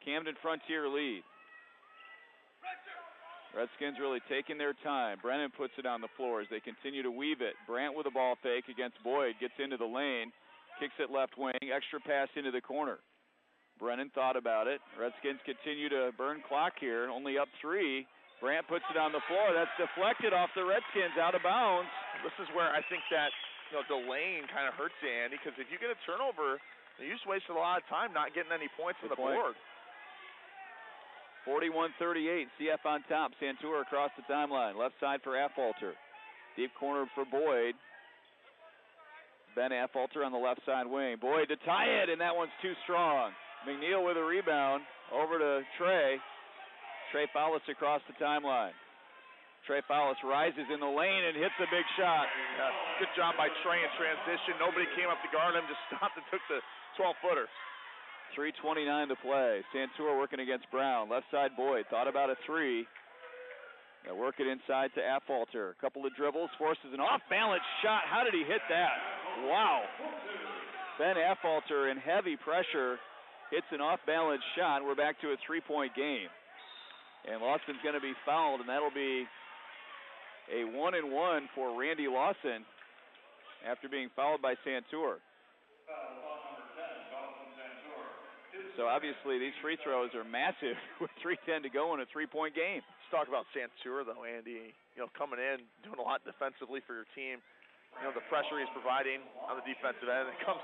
Camden-Frontier lead. Redskins really taking their time. Brennan puts it on the floor as they continue to weave it. Brandt with a ball fake against Boyd. Gets into the lane. Kicks it left wing. Extra pass into the corner. Brennan thought about it. Redskins continue to burn clock here. Only up 3. Brandt puts it on the floor. That's deflected off the Redskins, out of bounds. This is where I think that delaying kind of hurts you, Andy, because if you get a turnover, you just wasted a lot of time not getting any points on the board. 41-38, CF on top. Santur across the timeline. Left side for Affolter. Deep corner for Boyd. Ben Affolter on the left side wing. Boyd to tie it, and that one's too strong. McNeil with a rebound. Over to Trey. Trey Fowlis across the timeline. Trey Fowlis rises in the lane and hits a big shot. Yeah, good job by Trey in transition. Nobody came up to guard him. Just stopped and took the 12-footer. 3:29 to play. Santur working against Brown. Left side Boyd. Thought about a 3. They work it inside to Affolter. A couple of dribbles. Forces an off-balance shot. How did he hit that? Wow. Ben Affolter in heavy pressure hits an off-balance shot. We're back to a 3-point game. And Lawson's going to be fouled, and that'll be a 1-and-1 for Randy Lawson after being fouled by Santur. So obviously these free throws are massive with 3:10 to go in a 3-point game. Let's talk about Santur, though, Andy. Coming in, doing a lot defensively for your team. The pressure he's providing on the defensive end. It comes,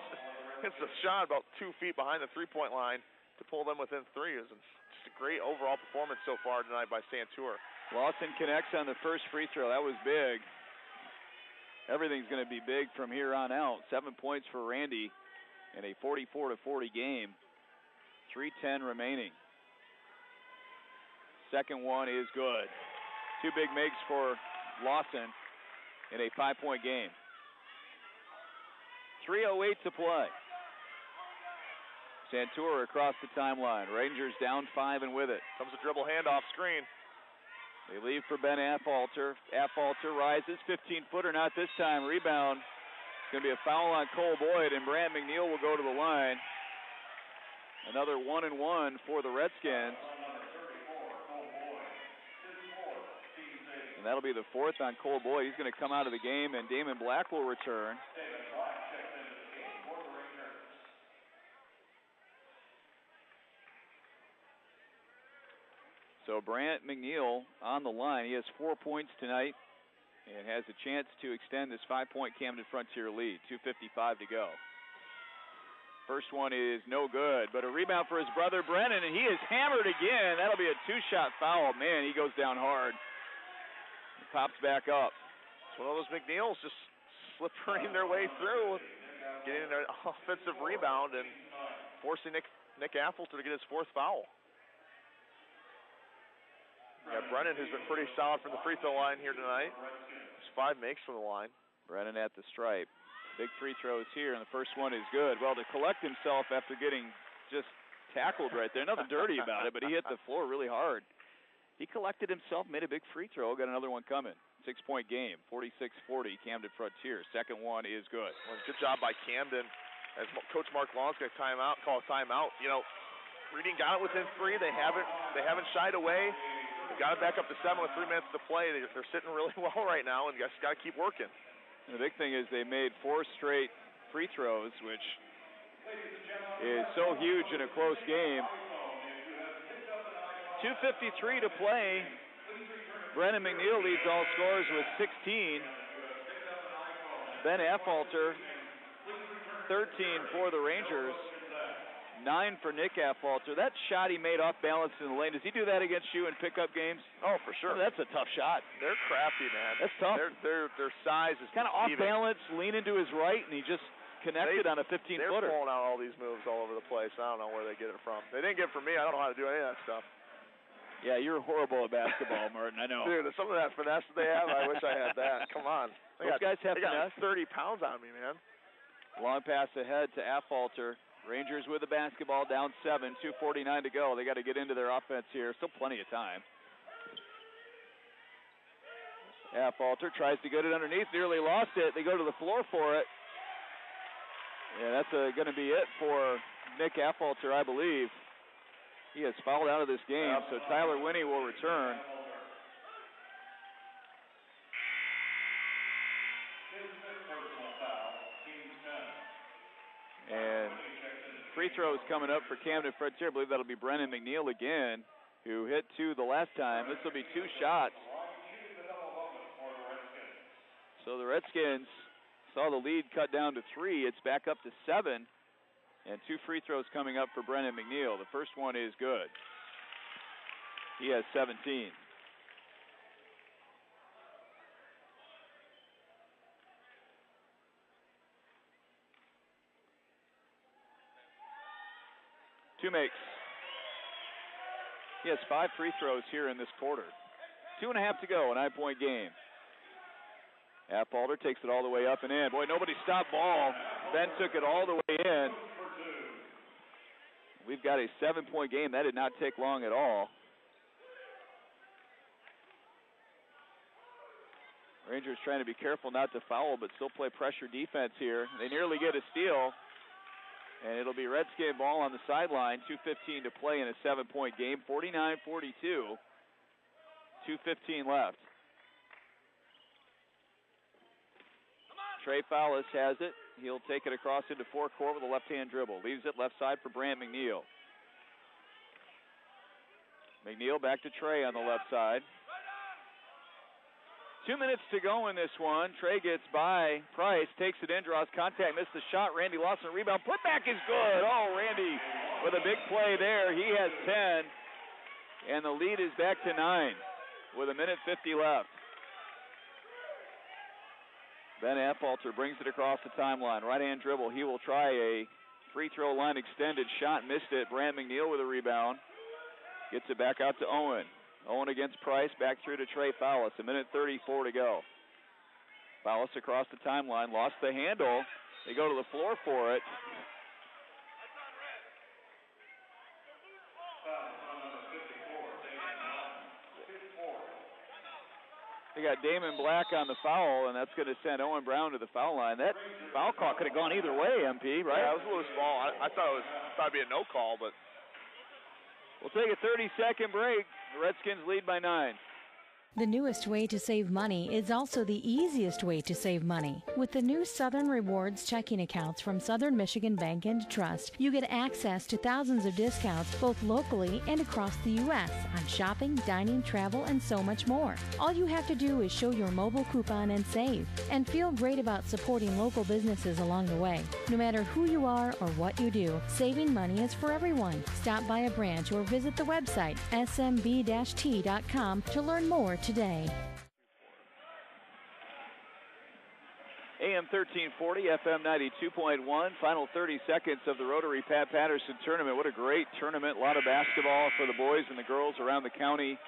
hits a shot about 2 feet behind the 3-point line to pull them within 3. It's just a great overall performance so far tonight by Santur. Lawson connects on the first free throw. That was big. Everything's going to be big from here on out. 7 points for Randy in a 44-40 game. 3:10 remaining. Second one is good. 2 big makes for Lawson in a 5-point game. 3:08 to play. Santur across the timeline. Rangers down 5 and with it. Comes a dribble handoff screen. They leave for Ben Affolter. Affolter rises, 15-footer, not this time. Rebound. It's going to be a foul on Cole Boyd, and Brant McNeil will go to the line. Another 1-and-1 for the Redskins. And that'll be the 4th on Cole Boyd. He's going to come out of the game, and Damon Black will return. So Brant McNeil on the line. He has 4 points tonight and has a chance to extend this 5-point Camden-Frontier lead. 2:55 to go. First one is no good, but a rebound for his brother Brennan, and he is hammered again. That'll be a 2-shot foul. Man, he goes down hard. He pops back up. It's one of those McNeils just slipping their way through, getting an offensive rebound and forcing Nick Affolter to get his 4th foul. Yeah, Brennan, who's been pretty solid from the free throw line here tonight. There's 5 makes from the line. Brennan at the stripe. Big free throws here, and the first one is good. Well, to collect himself after getting just tackled right there, nothing dirty about it, but he hit the floor really hard. He collected himself, made a big free throw, got another one coming. 6-point game, 46-40, Camden-Frontier. Second one is good. Well, good job by Camden. As Coach Mark Long's going to call a timeout. Reading got it within 3. They haven't shied away. They got it back up to 7 with 3 minutes to play. They're sitting really well right now, and you guys got to keep working. And the big thing is they made 4 straight free throws, which is so huge in a close game. 2:53 to play. Brennan McNeil leads all scorers with 16. Ben Affolter, 13 for the Rangers. 9 for Nick Affolter. That shot he made off balance in the lane. Does he do that against you in pickup games? Oh, for sure. That's a tough shot. They're crafty, man. That's tough. Their size is kind of off balance, lean into his right, and he just connected on a 15-footer. They're pulling out all these moves all over the place. I don't know where they get it from. They didn't get it from me. I don't know how to do any of that stuff. Yeah, you're horrible at basketball, Martin. I know. Dude, some of that finesse they have, I wish I had that. Come on. Those guys have finesse. 30 pounds on me, man. Long pass ahead to Affolter. Rangers with the basketball, down 7, 2:49 to go. They got to get into their offense here. Still plenty of time. Affolter tries to get it underneath, nearly lost it. They go to the floor for it. Yeah, that's going to be it for Nick Affolter, I believe. He has fouled out of this game, so Tyler Winnie will return. And free throws coming up for Camden-Frontier. I believe that'll be Brennan McNeil again, who hit 2 the last time. This will be 2 shots. So the Redskins saw the lead cut down to 3. It's back up to 7. And 2 free throws coming up for Brennan McNeil. The first one is good. He has 17. Two makes. He has 5 free throws here in this quarter. 2.5 to go, a 9-point game. Affolter takes it all the way up and in. Boy, nobody stopped ball. Ben took it all the way in. We've got a 7-point game. That did not take long at all. Rangers trying to be careful not to foul, but still play pressure defense here. They nearly get a steal. And it'll be Redskin ball on the sideline. 2:15 to play in a 7-point game. 49-42. 2:15 left. Trey Fowlis has it. He'll take it across into forecourt with a left-hand dribble. Leaves it left side for Brant McNeil. McNeil back to Trey on the left side. 2 minutes to go in this one. Trey gets by Price, takes it in, draws contact, missed the shot. Randy Lawson rebound. Putback is good. Oh, Randy with a big play there. He has 10. And the lead is back to 9 with 1:50 left. Ben Affolter brings it across the timeline. Right-hand dribble. He will try a free throw line extended shot. Missed it. Brant McNeil with a rebound. Gets it back out to Owen. Owen against Price. Back through to Trey Fowlis. 1:34 to go. Fowlis across the timeline. Lost the handle. They go to the floor for it. They got Damon Black on the foul, and that's going to send Owen Brown to the foul line. That foul call could have gone either way, MP, right? Yeah, it was a loose ball. I thought it'd be a no call, but we'll take a 30-second break. The Redskins lead by 9. The newest way to save money is also the easiest way to save money. With the new Southern Rewards checking accounts from Southern Michigan Bank and Trust, you get access to thousands of discounts both locally and across the U.S. on shopping, dining, travel, and so much more. All you have to do is show your mobile coupon and save, and feel great about supporting local businesses along the way. No matter who you are or what you do, saving money is for everyone. Stop by a branch or visit the website smb-t.com to learn more today. AM 1340, FM 92.1. Final 30 seconds of the Rotary Pat Paterson tournament. What a great tournament. A lot of basketball for the boys and the girls around the county.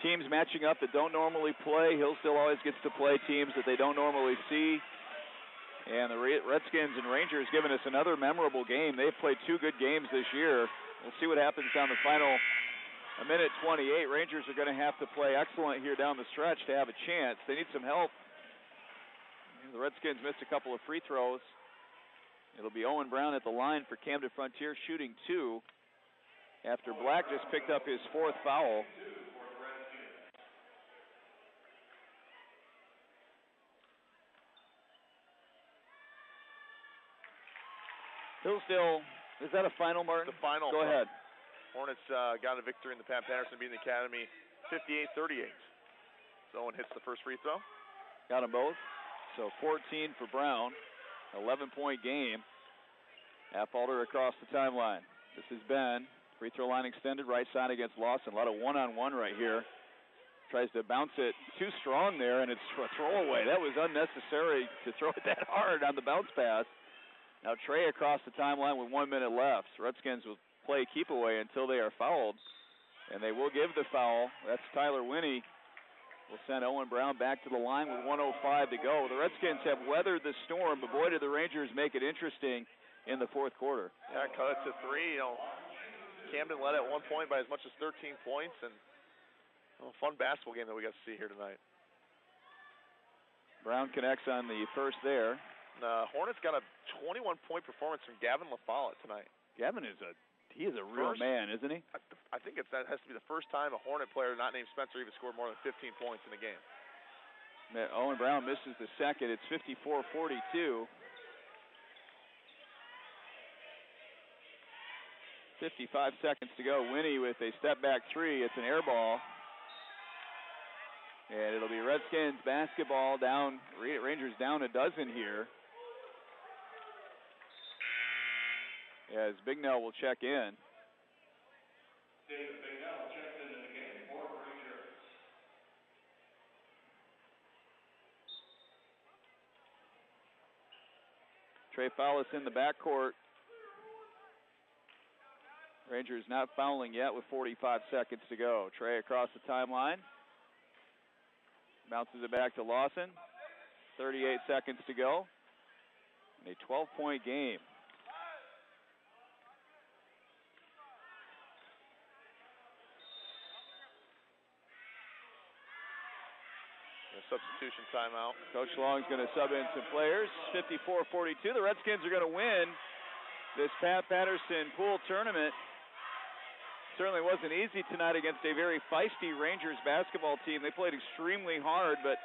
Teams matching up that don't normally play. Hillsdale always gets to play teams that they don't normally see. And the Redskins and Rangers giving us another memorable game. They've played 2 good games this year. We'll see what happens down the final 1:28. Rangers are going to have to play excellent here down the stretch to have a chance. They need some help. The Redskins missed a couple of free throws. It'll be Owen Brown at the line for Camden-Frontier, shooting 2 after Black just picked up his 4th foul. Hillsdale, is that a final, Martin? The final. Go ahead. Hornets got a victory in the Pat Paterson beating the Academy 58-38. So Owen hits the first free throw. Got them both. So 14 for Brown. 11-point game. Affolter across the timeline. This is Ben. Free throw line extended right side against Lawson. A lot of one-on-one right here. Tries to bounce it too strong there, and it's a throwaway. That was unnecessary to throw it that hard on the bounce pass. Now Trey across the timeline with 1 minute left. Redskins will play keep away until they are fouled. And they will give the foul. That's Tyler Winnie. Will send Owen Brown back to the line with 1:05 to go. The Redskins have weathered the storm, but boy, did the Rangers make it interesting in the fourth quarter. Yeah, cut it to 3. Camden led at one point by as much as 13 points, and a fun basketball game that we got to see here tonight. Brown connects on the first there. Hornets got a 21-point performance from Gavin LaFollette tonight. Gavin is a real man, isn't he? I think that has to be the first time a Hornet player not named Spencer even scored more than 15 points in a game. Owen Brown misses the second. It's 54-42. 55 seconds to go. Winnie with a step-back three. It's an air ball. And it'll be Redskins basketball down. Rangers down a dozen here. As Bignell will check in. David Bignell checks into the game for Rangers. Trey Fowlis in the backcourt. Rangers not fouling yet with 45 seconds to go. Trey across the timeline. Bounces it back to Lawson. 38 seconds to go. And a 12-point game. Substitution timeout. Coach Long's going to sub in some players. 54-42. The Redskins are going to win this Pat Paterson pool tournament. Certainly wasn't easy tonight against a very feisty Rangers basketball team. They played extremely hard, but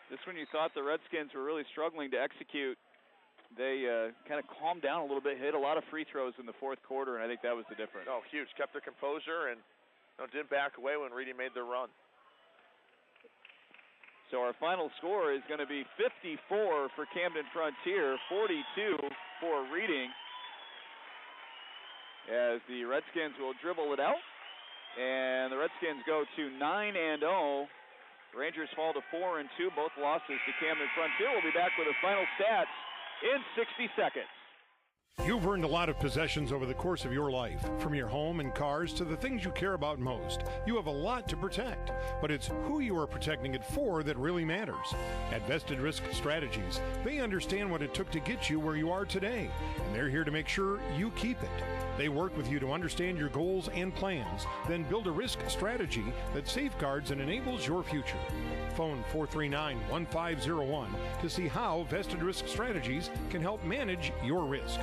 this one you thought the Redskins were really struggling to execute. They kind of calmed down a little bit, hit a lot of free throws in the fourth quarter, and I think that was the difference. Oh, huge. Kept their composure and didn't back away when Reading made their run. So our final score is going to be 54 for Camden-Frontier, 42 for Reading. As the Redskins will dribble it out. And the Redskins go to 9-0. Rangers fall to 4-2, both losses to Camden-Frontier. We'll be back with the final stats in 60 seconds. You've earned a lot of possessions over the course of your life, from your home and cars to the things you care about most. You have a lot to protect, but it's who you are protecting it for that really matters. At Vested Risk Strategies, they understand what it took to get you where you are today, and they're here to make sure you keep it. They work with you to understand your goals and plans, then build a risk strategy that safeguards and enables your future. Phone 439-1501 to see how Vested Risk Strategies can help manage your risk.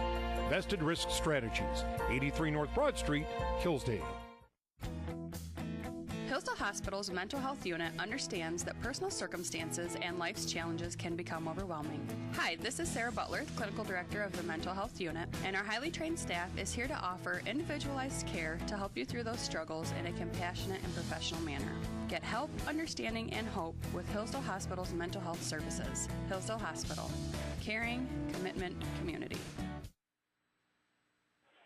Vested Risk Strategies, 83 North Broad Street, Hillsdale. Hillsdale Hospital's mental health unit understands that personal circumstances and life's challenges can become overwhelming. Hi, this is Sarah Butler, Clinical Director of the Mental Health Unit, and our highly trained staff is here to offer individualized care to help you through those struggles in a compassionate and professional manner. Get help, understanding, and hope with Hillsdale Hospital's mental health services. Hillsdale Hospital. Caring, commitment, community.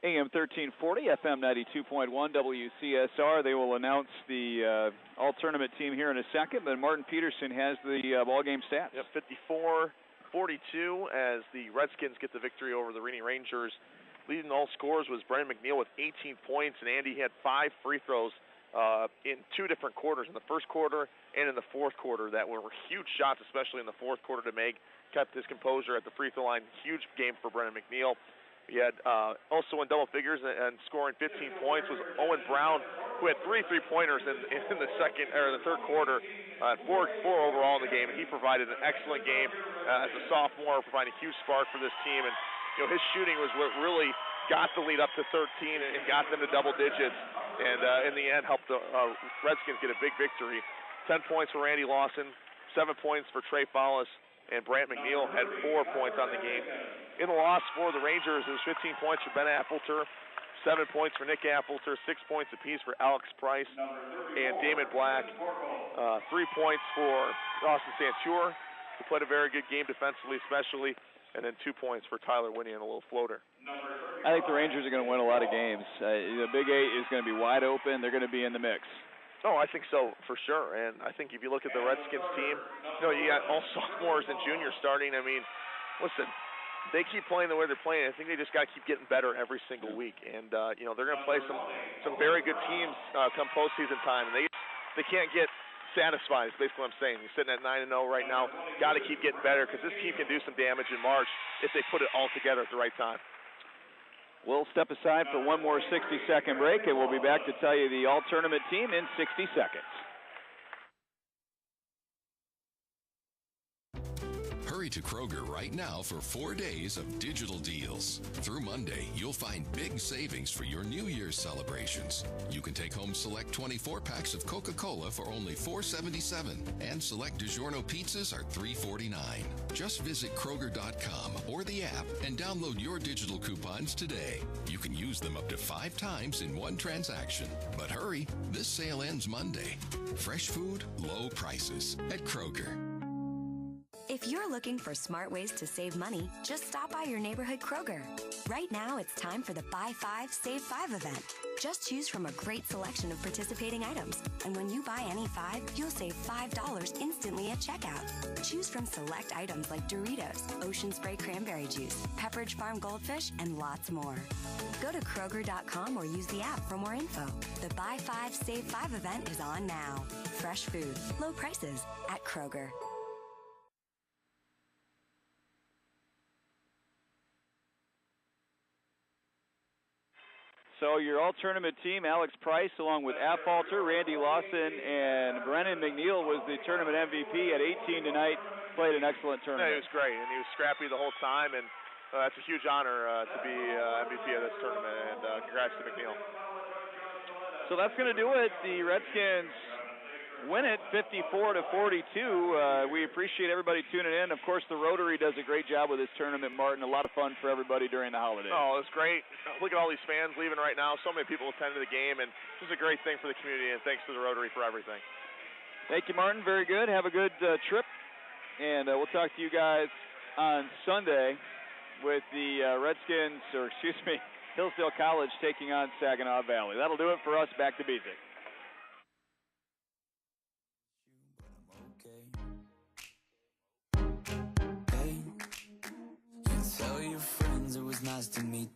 AM 1340, FM 92.1, WCSR. They will announce the all-tournament team here in a second, but Martin Peterson has the ball-game stats. Yep, 54-42 as the Redskins get the victory over the Reading Rangers. Leading all scores was Brendan McNeil with 18 points, and Andy had 5 free throws in 2 different quarters, in the first quarter and in the fourth quarter, that were huge shots, especially in the fourth quarter to make. Kept his composure at the free throw line. Huge game for Brendan McNeil. He had also in double figures and scoring 15 points was Owen Brown, who had 3 3-pointers in the third quarter, 4 overall in the game. And he provided an excellent game as a sophomore, providing a huge spark for this team. And his shooting was what really got the lead up to 13 and got them to double digits. And in the end, helped the Redskins get a big victory. 10 points for Randy Lawson, 7 points for Trey Fowlis, and Brant McNeil had 4 points on the game. In the loss for the Rangers, it was 15 points for Ben Appleter, 7 points for Nick Appleter, 6 points apiece for Alex Price and Damon Black, 3 points for Austin Santur, who played a very good game defensively especially, and then 2 points for Tyler Winnie and a little floater. I think the Rangers are going to win a lot of games. The Big 8 is going to be wide open. They're going to be in the mix. Oh, I think so, for sure. And I think if you look at the Redskins team, you got all sophomores and juniors starting. I mean, listen, they keep playing the way they're playing, I think they just got to keep getting better every single week. And you know, they're going to play some very good teams come postseason time, and they can't get satisfied. Is basically what I'm saying. You're sitting at 9-0 right now. Got to keep getting better because this team can do some damage in March if they put it all together at the right time. We'll step aside for one more 60-second break, and we'll be back to tell you the all-tournament team in 60 seconds. Hurry to Kroger right now for 4 days of digital deals. Through Monday, you'll find big savings for your New Year's celebrations. You can take home select 24 packs of Coca-Cola for only $4.77, and select DiGiorno pizzas are $3.49. Just visit Kroger.com or the app and download your digital coupons today. You can use them up to 5 times in one transaction. But hurry, this sale ends Monday. Fresh food, low prices at Kroger. If you're looking for smart ways to save money, just stop by your neighborhood Kroger. Right now, it's time for the Buy 5, Save 5 event. Just choose from a great selection of participating items. And when you buy any 5, you'll save $5 instantly at checkout. Choose from select items like Doritos, Ocean Spray Cranberry Juice, Pepperidge Farm Goldfish, and lots more. Go to Kroger.com or use the app for more info. The Buy 5, Save 5 event is on now. Fresh food, low prices at Kroger. So your all-tournament team, Alex Price, along with Affolter, Randy Lawson, and Brennan McNeil was the tournament MVP at 18 tonight. Played an excellent tournament. Yeah, he was great, and he was scrappy the whole time, and that's a huge honor to be MVP of this tournament, and congrats to McNeil. So that's going to do it. The Redskins win it 54-42. We appreciate everybody tuning in. Of course, the Rotary does a great job with this tournament, Martin. A lot of fun for everybody during the holidays. Oh, it's great. Look at all these fans leaving right now. So many people attended the game, and this is a great thing for the community, and thanks to the Rotary for everything. Thank you, Martin. Very good. Have a good trip, and we'll talk to you guys on Sunday with the Hillsdale College taking on Saginaw Valley. That'll do it for us. Back to Bezic. Tell your friends it was nice to meet